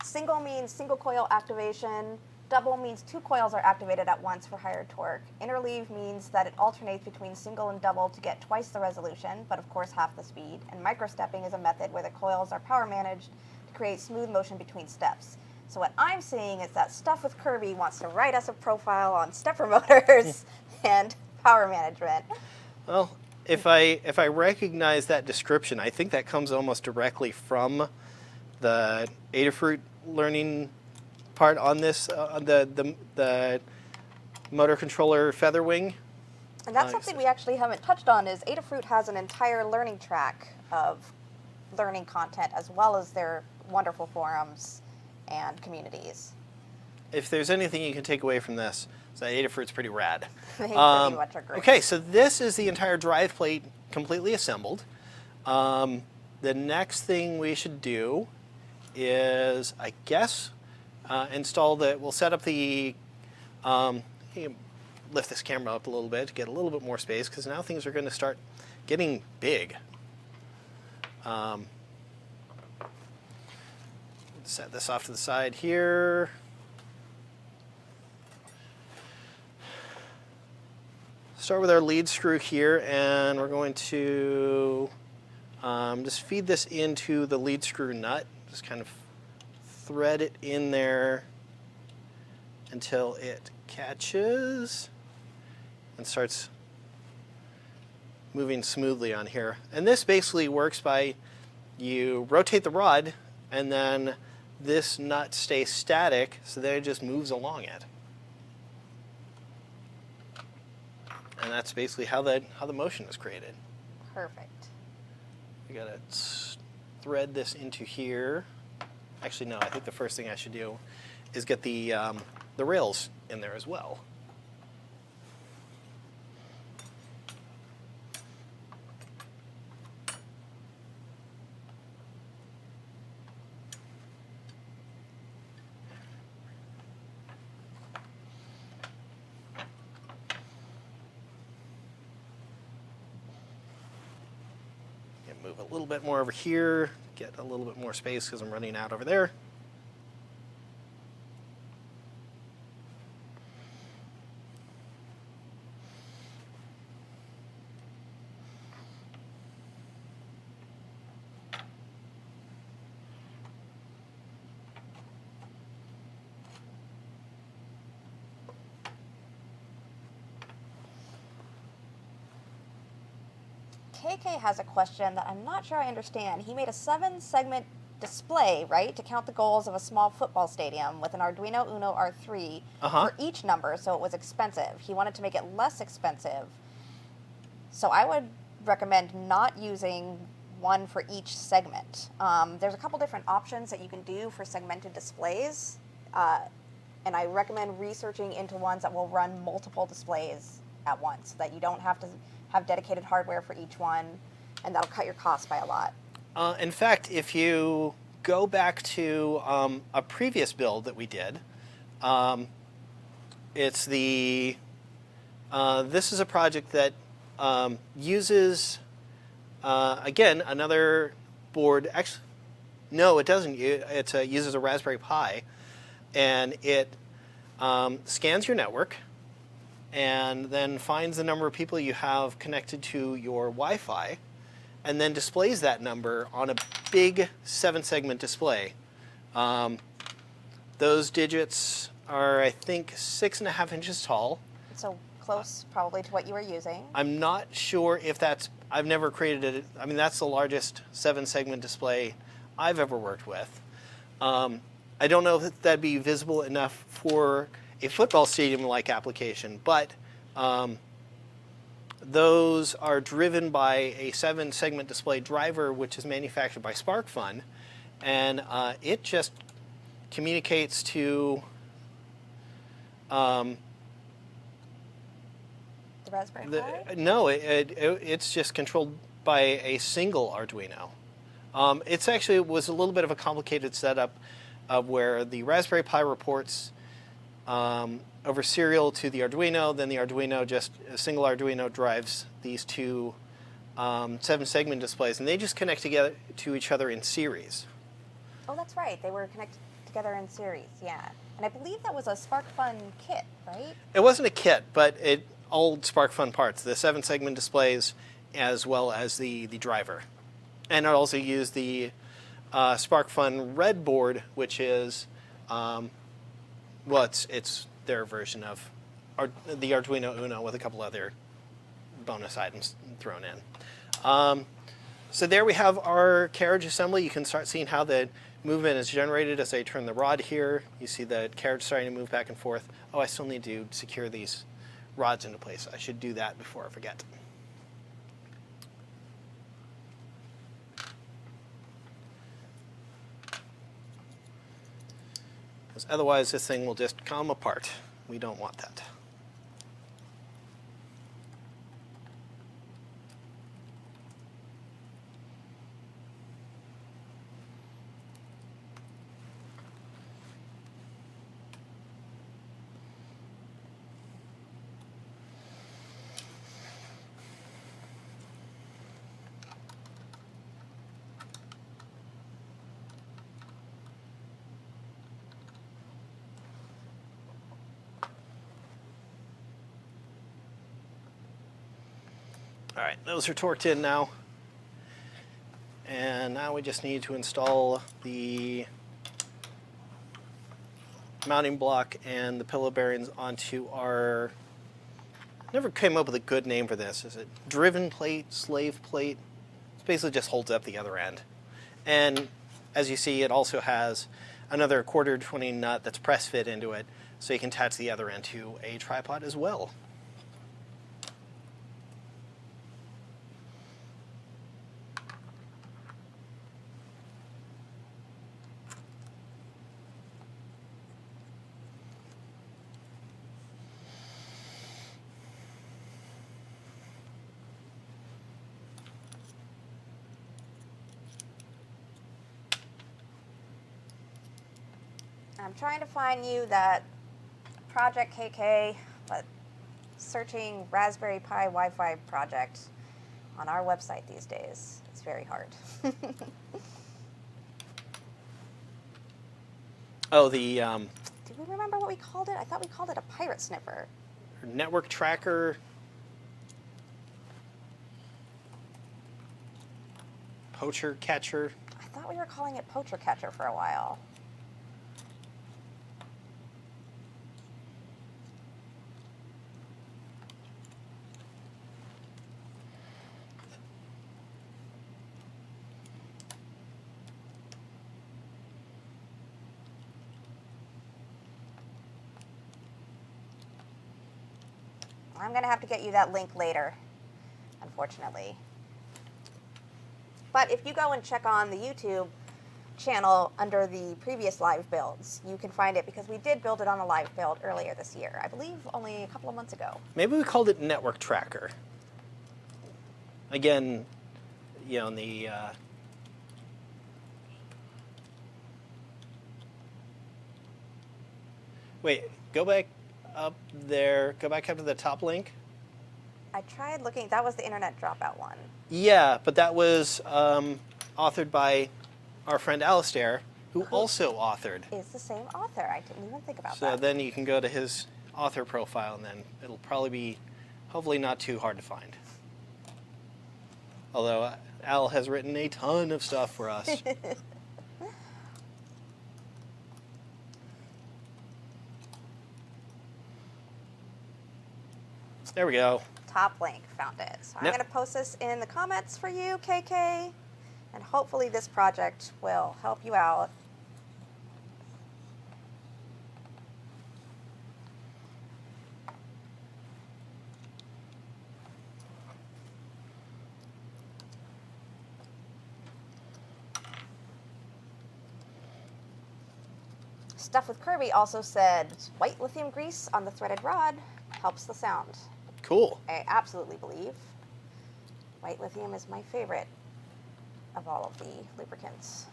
Single means single coil activation. Double means two coils are activated at once for higher torque. Interleave means that it alternates between single and double to get twice the resolution, but of course half the speed. And microstepping is a method where the coils are power managed to create smooth motion between steps. So what I'm seeing is that Stuff with Kirby wants to write us a profile on stepper motors and power management. Well, if I recognize that description, I think that comes almost directly from the Adafruit learning part on this, the motor controller feather wing. And that's something we actually haven't touched on, is Adafruit has an entire learning track of learning content as well as their wonderful forums and communities. If there's anything you can take away from this, it's that Adafruit's pretty rad. They pretty much are great. Okay, so this is the entire drive plate completely assembled. The next thing we should do is, I guess, we'll set up the, you can lift this camera up a little bit to get a little bit more space, because now things are going to start getting big. Set this off to the side here. Start with our lead screw here, and we're going to just feed this into the lead screw nut. Just kind of thread it in there until it catches and starts moving smoothly on here. And this basically works by you rotate the rod, and then this nut stays static, so then it just moves along it. And that's basically how the motion is created. Perfect. We gotta thread this into here. Actually, no. I think the first thing I should do is get the rails in there as well. Move a little bit more over here, get a little bit more space because I'm running out over there. KK has a question that I'm not sure I understand. He made a 7-segment display, right, to count the goals of a small football stadium with an Arduino Uno R3 for each number, so it was expensive. He wanted to make it less expensive. So I would recommend not using one for each segment. There's a couple different options that you can do for segmented displays, and I recommend researching into ones that will run multiple displays at once, so that you don't have to have dedicated hardware for each one, and that'll cut your costs by a lot. In fact, if you go back to a previous build that we did, it's the this is a project that uses again another board. Actually, no, it doesn't. It uses a Raspberry Pi, and it scans your network, and then finds the number of people you have connected to your Wi-Fi, and then displays that number on a big 7-segment display. Those digits are, I think, 6.5 inches tall. So close probably to what you were using. I'm not sure if that's, I've never created it. I mean, that's the largest 7-segment display I've ever worked with. I don't know if that'd be visible enough for a football stadium-like application, but those are driven by a 7-segment display driver, which is manufactured by SparkFun, and it just communicates to the Raspberry Pi? No, it's just controlled by a single Arduino. It's actually was a little bit of a complicated setup of where the Raspberry Pi reports over serial to the Arduino, then the Arduino just, a single Arduino drives these two 7-segment displays, and they just connect together to each other in series. Oh, that's right. They were connected together in series, yeah. And I believe that was a SparkFun kit, right? It wasn't a kit, but it all SparkFun parts, the 7-segment displays as well as the driver. And it also used the SparkFun Red board, which is, well, it's their version of the Arduino Uno with a couple other bonus items thrown in. So there we have our carriage assembly. You can start seeing how the movement is generated as I turn the rod here. You see the carriage starting to move back and forth. Oh, I still need to secure these rods into place. I should do that before I forget. Because otherwise this thing will just come apart. We don't want that. All right, those are torqued in now. And now we just need to install the mounting block and the pillow bearings onto our, never came up with a good name for this. Is it driven plate, slave plate? It basically just holds up the other end. And as you see, it also has another 1/4-20 nut that's press fit into it, so you can attach the other end to a tripod as well. I'm trying to find you that Project KK, but searching Raspberry Pi Wi-Fi project on our website these days, it's very hard. Oh, the Do we remember what we called it? I thought we called it a pirate sniffer. network tracker. Poacher catcher. I thought we were calling it poacher catcher for a while. I'm going to have to get you that link later, unfortunately. But if you go and check on the YouTube channel under the previous live builds, you can find it because we did build it on a live build earlier this year. I believe only a couple of months ago. Maybe we called it network tracker. Again, you know, in the wait, go back up there. Go back up to the top link. I tried looking. That was the internet dropout one. Yeah, but that was authored by our friend Alistair, who also authored. Is the same author. I didn't even think about So that. then you can go to his author profile, and then it'll probably be, hopefully not too hard to find. Although Al has written a ton of stuff for us. There we go. Top link, found it. So I'm Yep. going to post this in the comments for you, KK, and hopefully this project will help you out. Stuff with Kirby also said white lithium grease on the threaded rod helps the sound. Cool. I absolutely believe white lithium is my favorite of all of the lubricants.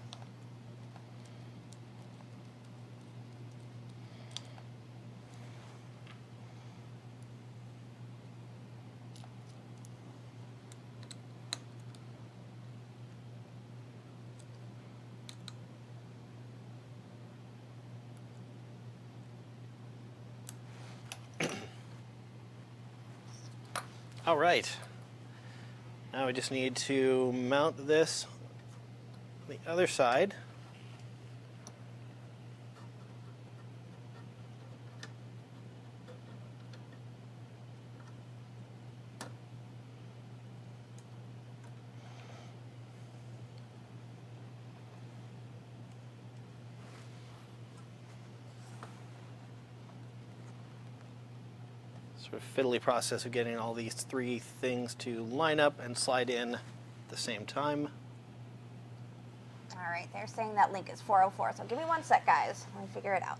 All right. Now we just need to mount this on the other side. Sort of fiddly process of getting all these three things to line up and slide in at the same time. All right, they're saying that link is 404, so give me one sec, guys. Let me figure it out.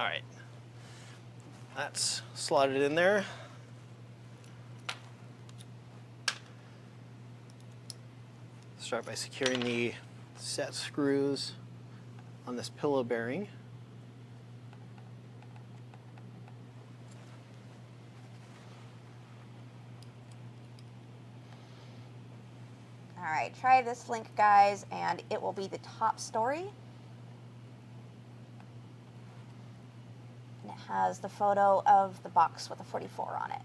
All right. That's slotted in there. Start by securing the set screws on this pillow bearing. All right, try this link, guys, and it will be the top story. And it has the photo of the box with a 44 on it.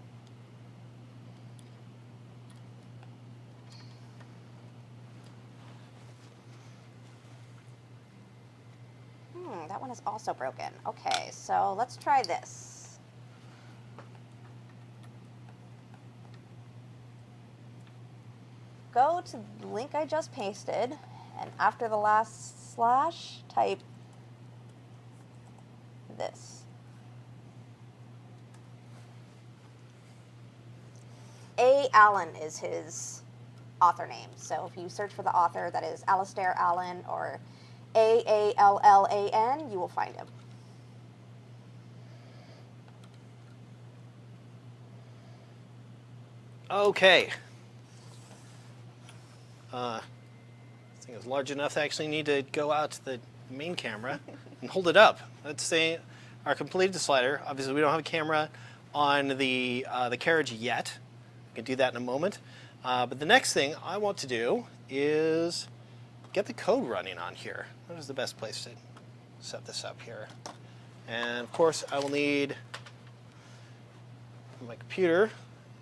That one is also broken. Okay, so let's try this. Go to the link I just pasted, and after the last slash, type this. A. Allen is his author name. So if you search for the author, that is Alistair Allen or Allan, you will find him. Okay. This thing is large enough to actually need to go out to the main camera and hold it up. Let's say our completed slider. Obviously, we don't have a camera on the carriage yet. We can do that in a moment. But the next thing I want to do is get the code running on here. What is the best place to set this up here? And of course, I will need my computer,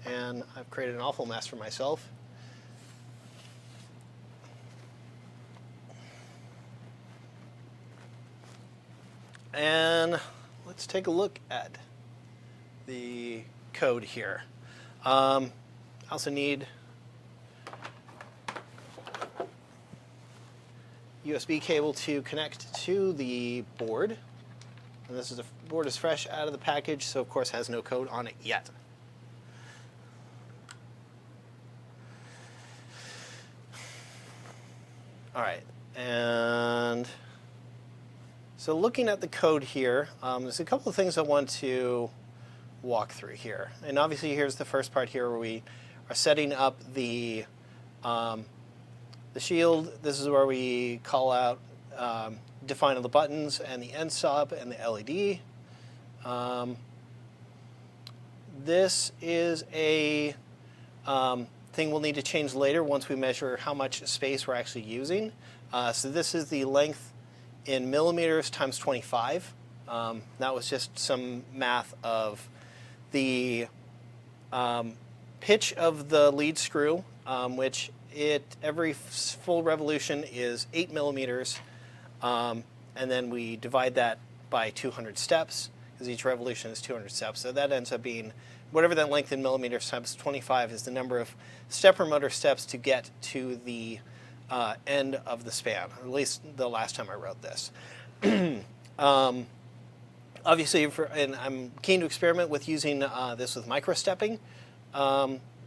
and I've created an awful mess for myself. And let's take a look at the code here. I also need USB cable to connect to the board. And this is the board is fresh out of the package, so of course has no code on it yet. All right, and so looking at the code here, there's a couple of things I want to walk through here. And obviously here's the first part here where we are setting up the shield. This is where we call out, define all the buttons and the end stop and the LED. This is a thing we'll need to change later once we measure how much space we're actually using. So this is the length in millimeters times 25. That was just some math of the pitch of the lead screw, which every full revolution is 8 millimeters, and then we divide that by 200 steps, because each revolution is 200 steps. So that ends up being whatever that length in millimeters times 25 is the number of stepper motor steps to get to the end of the span, or at least the last time I wrote this. Obviously, and I'm keen to experiment with using this with micro-stepping.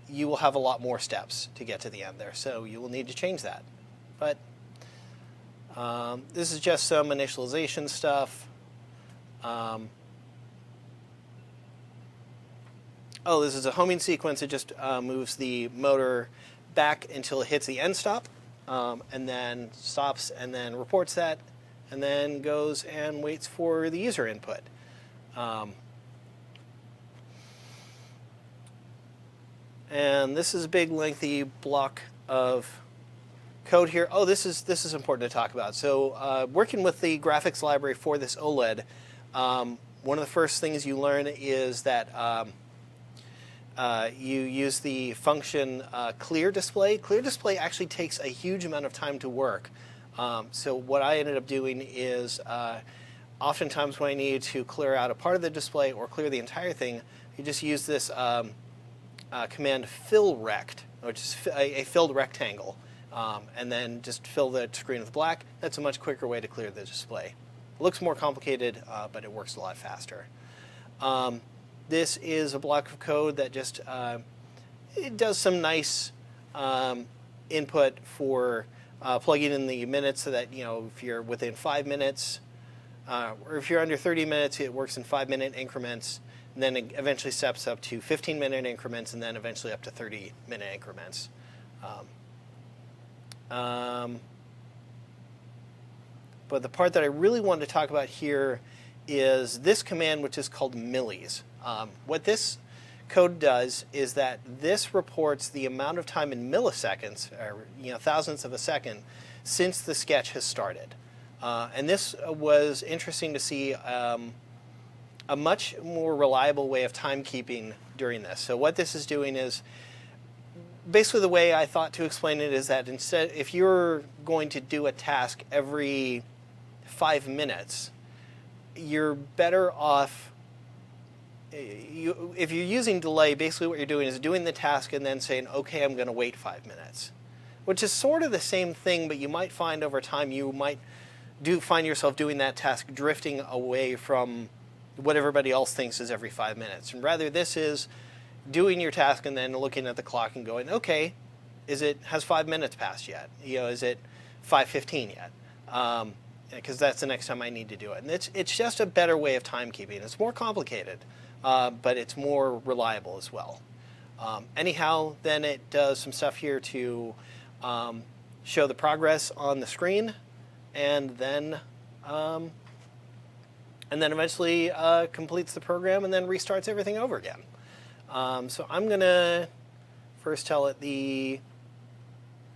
You will have a lot more steps to get to the end there, so you will need to change that. But this is just some initialization stuff. This is a homing sequence. It just moves the motor back until it hits the end stop, and then stops, and then reports that, and then goes and waits for the user input. And this is a big, lengthy block of code here. Oh, this is important to talk about. So working with the graphics library for this OLED, one of the first things you learn is that you use the function clear display. Clear display actually takes a huge amount of time to work. So what I ended up doing is oftentimes when I needed to clear out a part of the display or clear the entire thing, you just use this command fill rect, which is a filled rectangle, and then just fill the screen with black. That's a much quicker way to clear the display. It looks more complicated, but it works a lot faster. This is a block of code that just it does some nice input for plugging in the minutes, so that if you're within 5 minutes or if you're under 30 minutes, it works in 5-minute increments, and then it eventually steps up to 15-minute increments, and then eventually up to 30-minute increments. But the part that I really wanted to talk about here is this command, which is called millis. What this code does is that this reports the amount of time in milliseconds, or thousandths of a second, since the sketch has started. And this was interesting to see a much more reliable way of timekeeping during this. So what this is doing is, basically the way I thought to explain it is that instead, if you're going to do a task every 5 minutes, you're better off, if you're using delay, basically what you're doing is doing the task and then saying, okay, I'm going to wait 5 minutes, which is sort of the same thing, but you might find over time you might find yourself doing that task drifting away from what everybody else thinks is every 5 minutes. And rather, this is doing your task and then looking at the clock and going, okay, has 5 minutes passed yet? Is it 5:15 yet? Because that's the next time I need to do it. And it's just a better way of timekeeping. It's more complicated, but it's more reliable as well. Anyhow, then it does some stuff here to show the progress on the screen, and then eventually completes the program and then restarts everything over again. So I'm going to first tell it the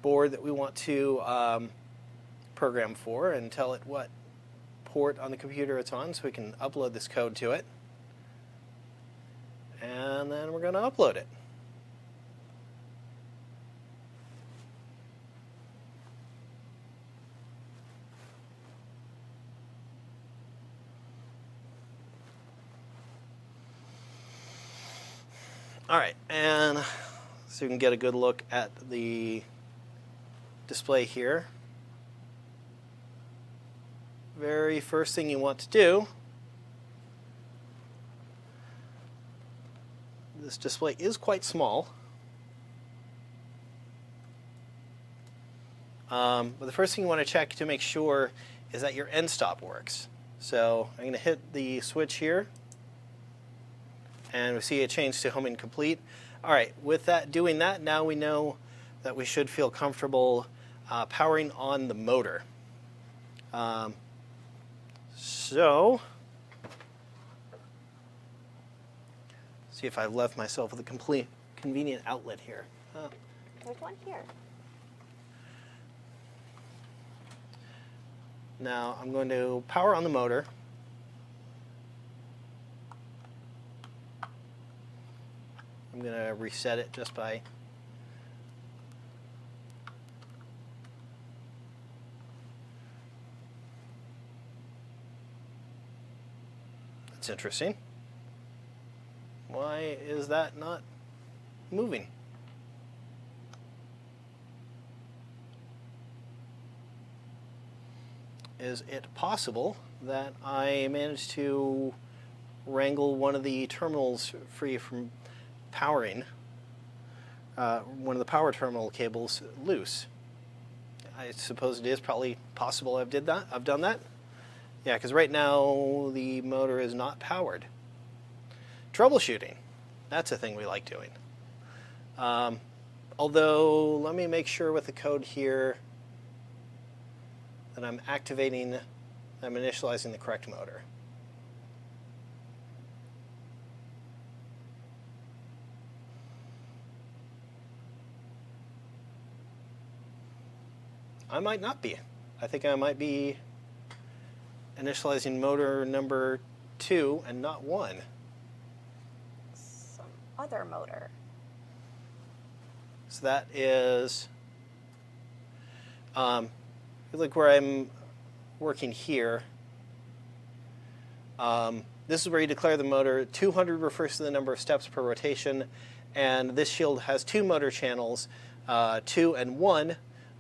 board that we want to program for, and tell it what port on the computer it's on so we can upload this code to it. And then we're going to upload it. All right, and so you can get a good look at the display here. Very first thing you want to do, this display is quite small, but the first thing you want to check to make sure is that your end stop works. So I'm going to hit the switch here, and we see it change to home incomplete. All right, with that, doing that, now we know that we should feel comfortable powering on the motor. So, see if I've left myself with a complete convenient outlet here. There's one here. Now I'm going to power on the motor. I'm going to reset it just by That's interesting. Why is that not moving? Is it possible that I managed to wrangle one of the terminals free from powering, one of the power terminal cables loose? I suppose it is probably possible I've done that. Yeah, because right now the motor is not powered. Troubleshooting, that's a thing we like doing. Although, let me make sure with the code here that I'm initializing the correct motor. I might not be. I think I might be initializing motor number 2 and not 1. Some other motor. So that is, like where I'm working here. This is where you declare the motor. 200 refers to the number of steps per rotation, and this shield has 2 motor channels, 2 and 1.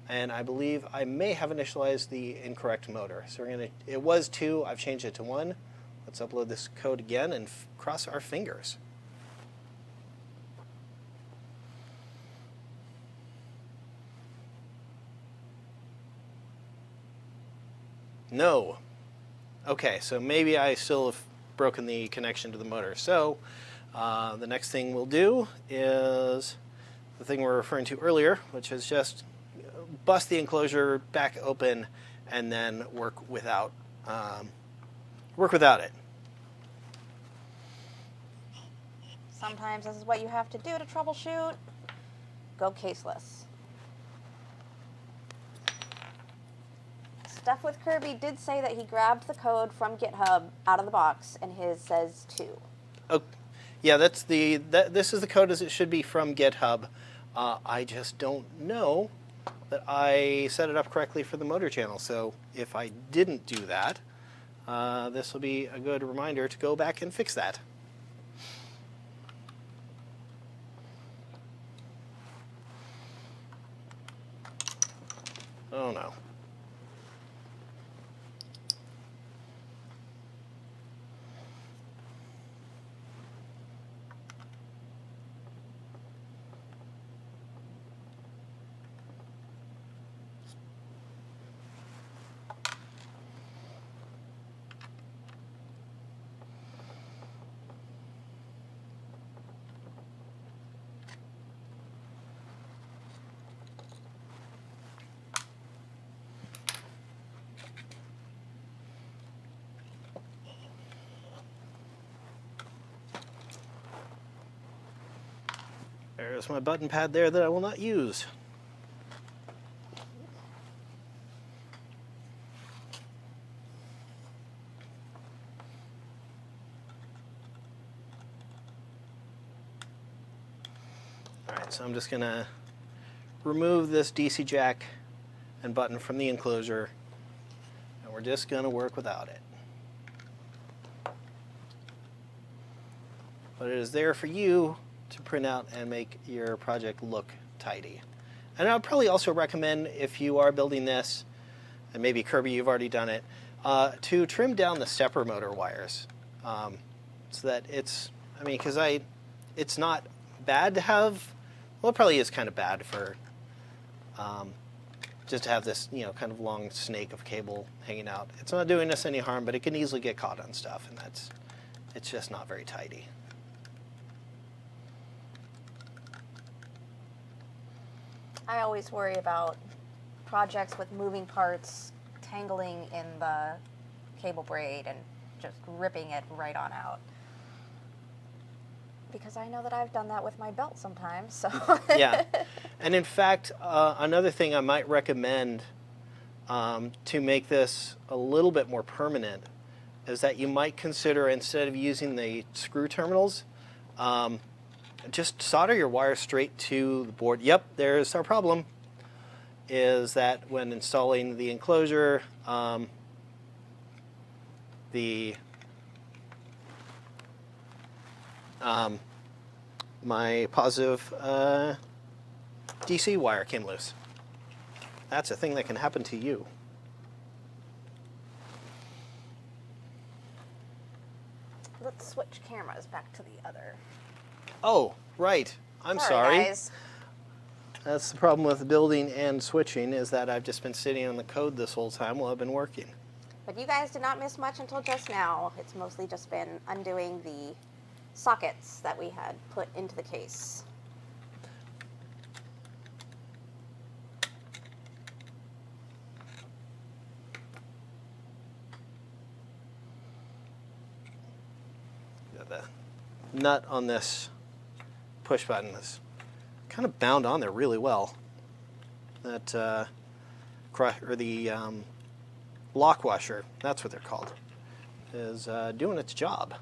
And I believe I may have initialized the incorrect motor. So it was 2, I've changed it to 1. Let's upload this code again and cross our fingers. No. Okay, so maybe I still have broken the connection to the motor. So the next thing we'll do is the thing we were referring to earlier, which is just bust the enclosure back open and then work without it. Sometimes this is what you have to do to troubleshoot. Go caseless. Stuff with Kirby did say that he grabbed the code from GitHub out of the box, and his says 2. Oh, yeah, this is the code as it should be from GitHub. I just don't know that I set it up correctly for the motor channel. So if I didn't do that, this will be a good reminder to go back and fix that. Oh no. There's my button pad there that I will not use. Alright, so I'm just going to remove this DC jack and button from the enclosure, and we're just going to work without it. But it is there for you to print out and make your project look tidy. And I would probably also recommend, if you are building this, and maybe Kirby, you've already done it, to trim down the stepper motor wires, so that it's, I mean, because it's not bad to have, well, it probably is kind of bad for just to have this, you know, kind of long snake of cable hanging out. It's not doing us any harm, but it can easily get caught on stuff, and it's just not very tidy. I always worry about projects with moving parts tangling in the cable braid and just ripping it right on out. Because I know that I've done that with my belt sometimes, so. Yeah, and in fact, another thing I might recommend to make this a little bit more permanent is that you might consider, instead of using the screw terminals, just solder your wires straight to the board. Yep, there's our problem, is that when installing the enclosure, my positive DC wire came loose. That's a thing that can happen to you. Let's switch cameras back to the other. Oh, right. I'm sorry. Guys. That's the problem with building and switching, is that I've just been sitting on the code this whole time while I've been working. But you guys did not miss much until just now. It's mostly just been undoing the sockets that we had put into the case. The nut on this push button is kind of bound on there really well. That lock washer, that's what they're called, is doing its job.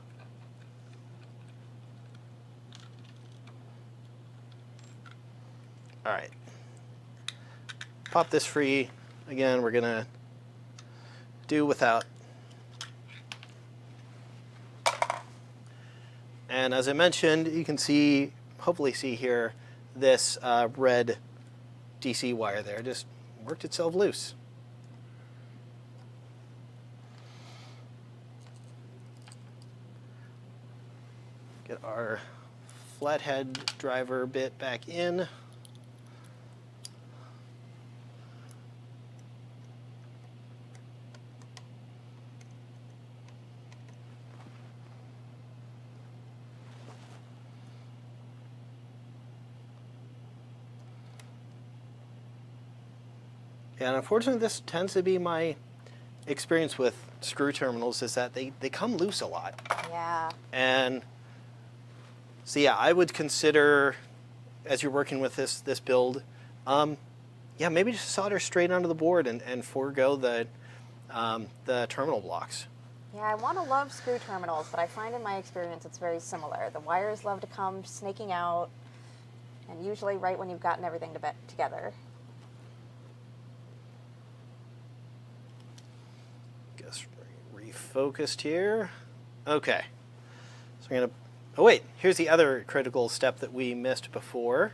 All right, pop this free. Again, we're gonna do without. And as I mentioned, you can see, hopefully see here, this red DC wire there just worked itself loose. Get our flathead driver bit back in. And unfortunately, this tends to be my experience with screw terminals, is that they come loose a lot. Yeah. And so yeah, I would consider, as you're working with this build, yeah, maybe just solder straight onto the board and forego the terminal blocks. Yeah, I want to love screw terminals, but I find in my experience it's very similar. The wires love to come snaking out, and usually right when you've gotten everything together. Guess refocused here. Okay. So we're going to... Oh, wait. Here's the other critical step that we missed before.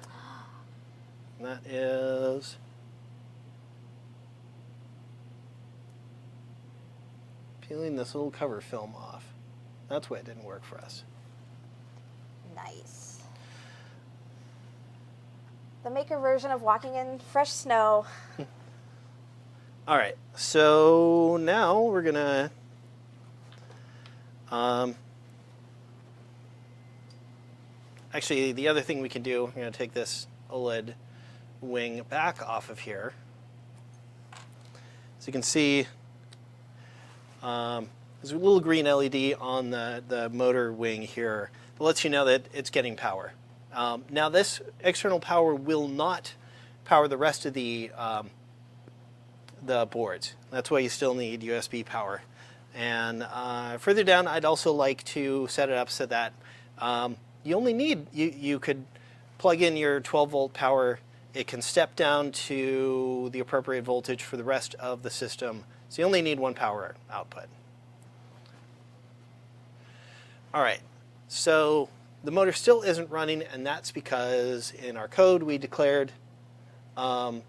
And that is... peeling this little cover film off. That's why it didn't work for us. Nice. The maker version of walking in fresh snow. All right, so now we're gonna actually, the other thing we can do, we're gonna take this OLED wing back off of here. So you can see there's a little green LED on the motor wing here that lets you know that it's getting power. Now this external power will not power the rest of the boards. That's why you still need USB power. And further down, I'd also like to set it up so that you only need, you could plug in your 12 volt power. It can step down to the appropriate voltage for the rest of the system. So you only need one power output. All right, so the motor still isn't running, and that's because in our code we declared I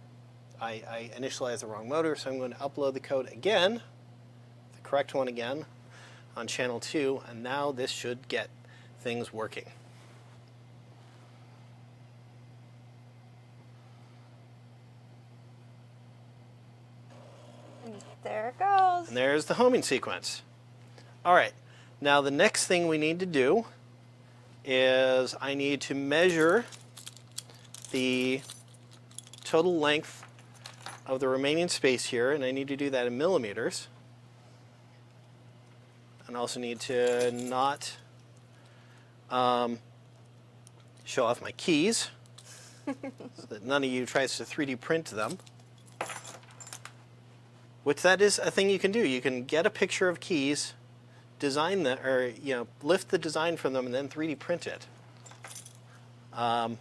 initialized the wrong motor, so I'm going to upload the code again, the correct one again, on channel 2, and now this should get things working. There it goes. And there's the homing sequence. All right, now the next thing we need to do is I need to measure the total length of the remaining space here, and I need to do that in millimeters. And I also need to not show off my keys so that none of you tries to 3D print them. Which that is a thing you can do. You can get a picture of keys, design them, or lift the design from them, and then 3D print it. And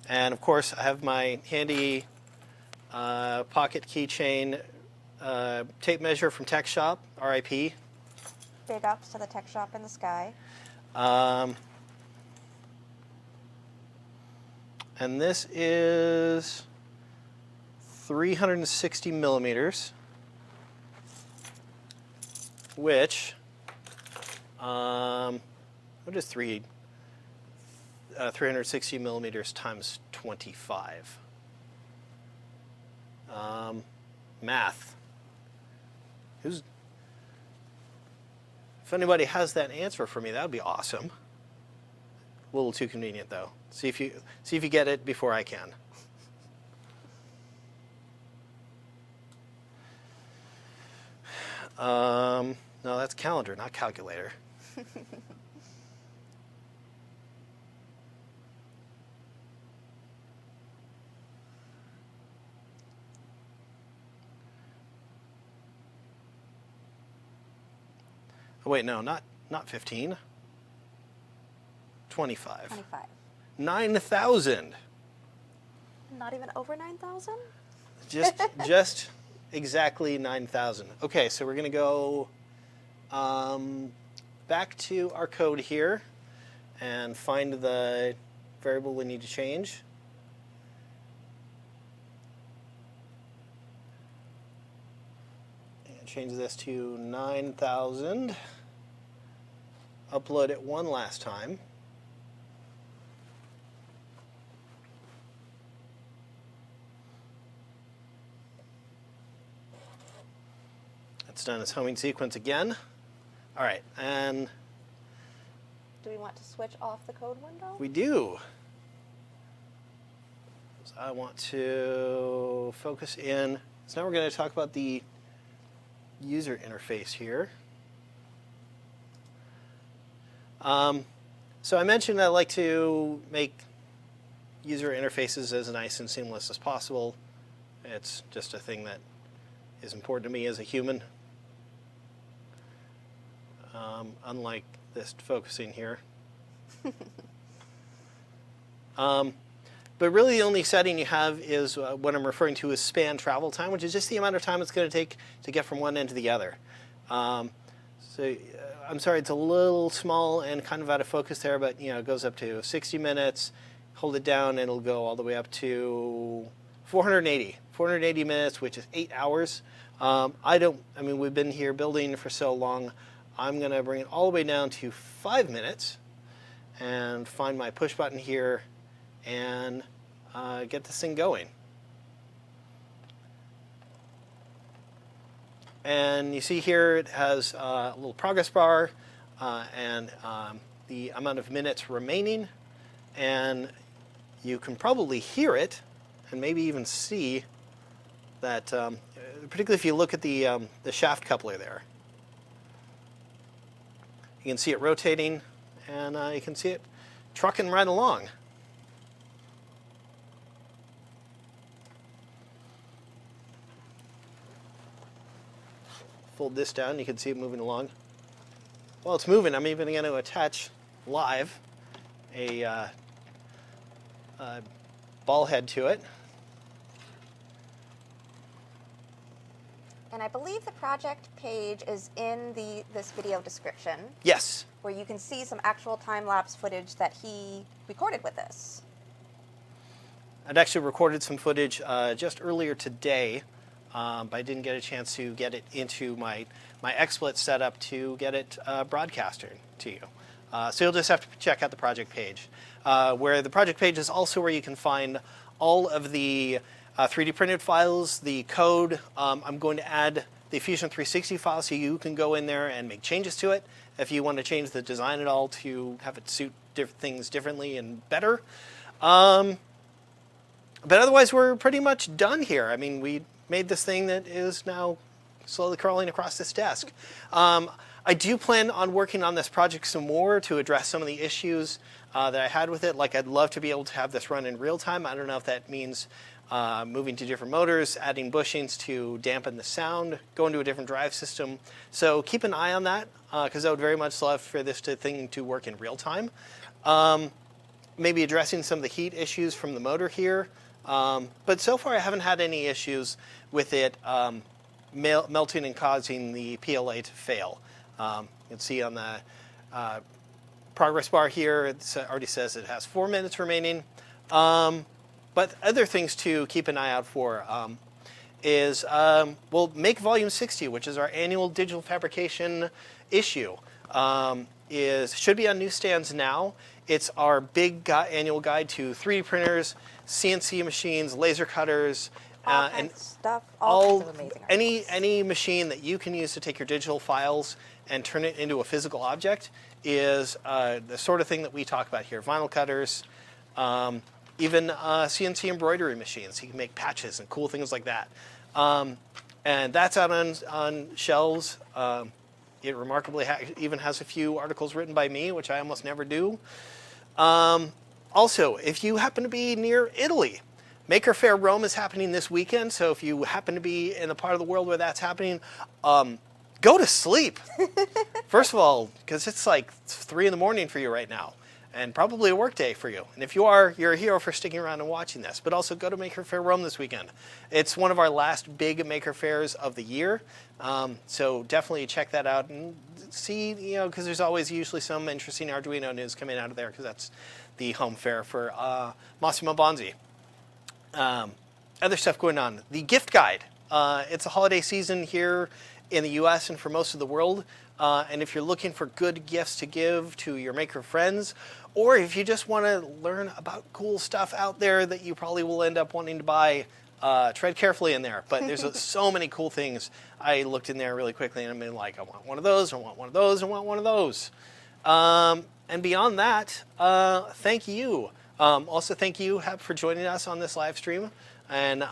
of course, I have my handy pocket keychain tape measure from Tech Shop, RIP. Big ups to the tech shop in the sky. And this is 360 millimeters, which, what is 360 millimeters times 25? Math. If anybody has that answer for me, that would be awesome. A little too convenient, though. See if you get it before I can. No, that's calendar, not calculator. Oh, wait, no, not 15. 25. 25. 9,000. Not even over 9,000? Just exactly 9,000. Okay, so we're going to go back to our code here and find the variable we need to change. And change this to 9,000. Upload it one last time. It's done its homing sequence again. All right, and Do we want to switch off the code window? we do. So I want to focus in. So now we're going to talk about the user interface here. So I mentioned I like to make user interfaces as nice and seamless as possible. It's just a thing that is important to me as a human. Unlike this focusing here. But really the only setting you have is what I'm referring to as span travel time, which is just the amount of time it's going to take to get from one end to the other. I'm sorry, it's a little small and kind of out of focus there, but it goes up to 60 minutes. Hold it down, and it'll go all the way up to 480 minutes, which is 8 hours. We've been here building for so long. I'm going to bring it all the way down to 5 minutes and find my push button here and get this thing going. And you see here it has a little progress bar and the amount of minutes remaining. And you can probably hear it and maybe even see that, particularly if you look at the shaft coupler there. You can see it rotating, and you can see it trucking right along. Fold this down, you can see it moving along. While it's moving, I'm even going to attach live a ball head to it. And I believe the project page is in this video description, Yes. where you can see some actual time-lapse footage that he recorded with us. I'd actually recorded some footage just earlier today, but I didn't get a chance to get it into my XSplit setup to get it broadcasted to you. So you'll just have to check out the project page, where the project page is also where you can find all of the 3D printed files, the code. I'm going to add the Fusion 360 file so you can go in there and make changes to it if you want to change the design at all to have it suit things differently and better. But otherwise, we're pretty much done here. I mean, we made this thing that is now slowly crawling across this desk. I do plan on working on this project some more to address some of the issues that I had with it. Like, I'd love to be able to have this run in real time. I don't know if that means moving to different motors, adding bushings to dampen the sound, going to a different drive system. So keep an eye on that, because I would very much love for this thing to work in real time. Maybe addressing some of the heat issues from the motor here. But so far I haven't had any issues with it melting and causing the PLA to fail. You can see on the progress bar here, it already says it has 4 minutes remaining. But other things to keep an eye out for is, well, Make Volume 60, which is our annual digital fabrication issue, should be on newsstands now. It's our big annual guide to 3D printers, CNC machines, laser cutters, and stuff, all kinds of amazing articles. any machine that you can use to take your digital files and turn it into a physical object is the sort of thing that we talk about here. Vinyl cutters, even CNC embroidery machines. You can make patches and cool things like that. And that's out on shelves. It remarkably even has a few articles written by me, which I almost never do. Also, if you happen to be near Italy, Maker Faire Rome is happening this weekend, so if you happen to be in the part of the world where that's happening, go to sleep. First of all, because it's like 3 in the morning for you right now, and probably a work day for you. And if you are, you're a hero for sticking around and watching this. But also go to Maker Faire Rome this weekend. It's one of our last big Maker Fairs of the year, so definitely check that out and see, because there's always usually some interesting Arduino news coming out of there, because that's the home fair for Massimo Bonzi. Other stuff going on. The gift guide. It's a holiday season here in the US and for most of the world. And if you're looking for good gifts to give to your maker friends, or if you just want to learn about cool stuff out there that you probably will end up wanting to buy, tread carefully in there. But there's so many cool things. I looked in there really quickly and I'm like, I want one of those, I want one of those, I want one of those. And beyond that, thank you. Also, thank you, Hep, for joining us on this live stream and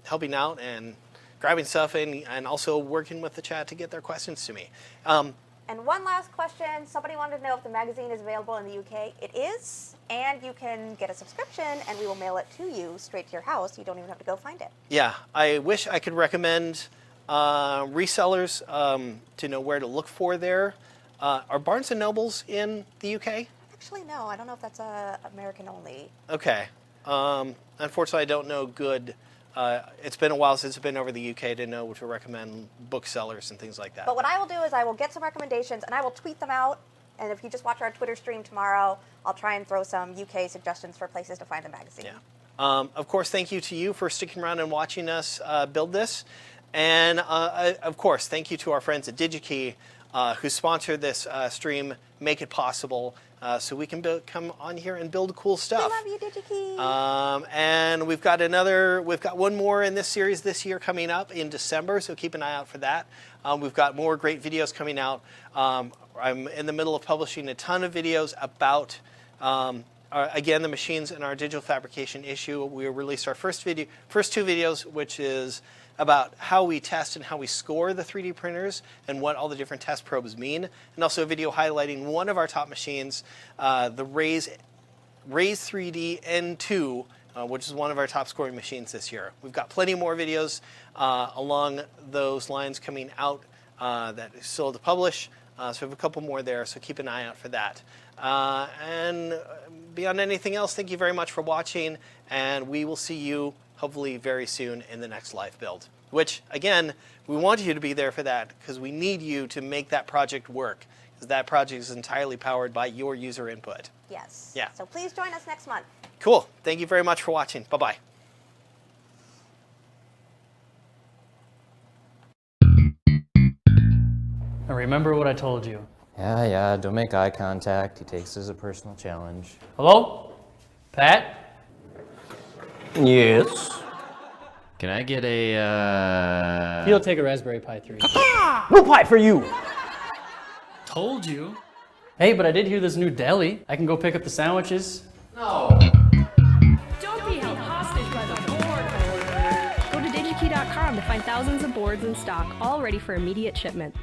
helping out and grabbing stuff and also working with the chat to get their questions to me. And one last question. Somebody wanted to know if the magazine is available in the UK. It is, and you can get a subscription, and we will mail it to you straight to your house. You don't even have to go find it. Yeah, I wish I could recommend resellers to know where to look for there. Are Barnes & Nobles in the UK? Actually, no. I don't know if that's American only. Okay. Unfortunately, I don't know good. It's been a while since I've been over the UK to know to recommend booksellers and things like that. But what I will do is I will get some recommendations, and I will tweet them out. And if you just watch our Twitter stream tomorrow, I'll try and throw some UK suggestions for places to find the magazine. Yeah. Of course, thank you to you for sticking around and watching us build this. And, of course, thank you to our friends at Digi-Key who sponsored this stream, make it possible so we can come on here and build cool stuff. I love you, Digi-Key. And we've got one more in this series this year coming up in December, so keep an eye out for that. We've got more great videos coming out. I'm in the middle of publishing a ton of videos about, again, the machines in our digital fabrication issue. We released our first two videos, which is about how we test and how we score the 3D printers and what all the different test probes mean, and also a video highlighting one of our top machines, the Raise Raise 3D N2, which is one of our top scoring machines this year. We've got plenty more videos along those lines coming out that is still to publish. So we have a couple more there, so keep an eye out for that. And beyond anything else, thank you very much for watching, and we will see you hopefully very soon in the next live build. Which, again, we want you to be there for that because we need you to make that project work, because that project is entirely powered by your user input. Yes. Yeah. So please join us next month. Cool. Thank you very much for watching. Bye-bye. Now remember what I told you. Yeah, don't make eye contact. He takes it as a personal challenge. Hello? Pat? Yes. Can I get a, He'll take a Raspberry Pi 3. No pie for you. Told you. Hey, but I did hear there's a new deli. I can go pick up the sandwiches. Don't be held hostage by the board order. Go to Digi-Key.com to find thousands of boards in stock, all ready for immediate shipment.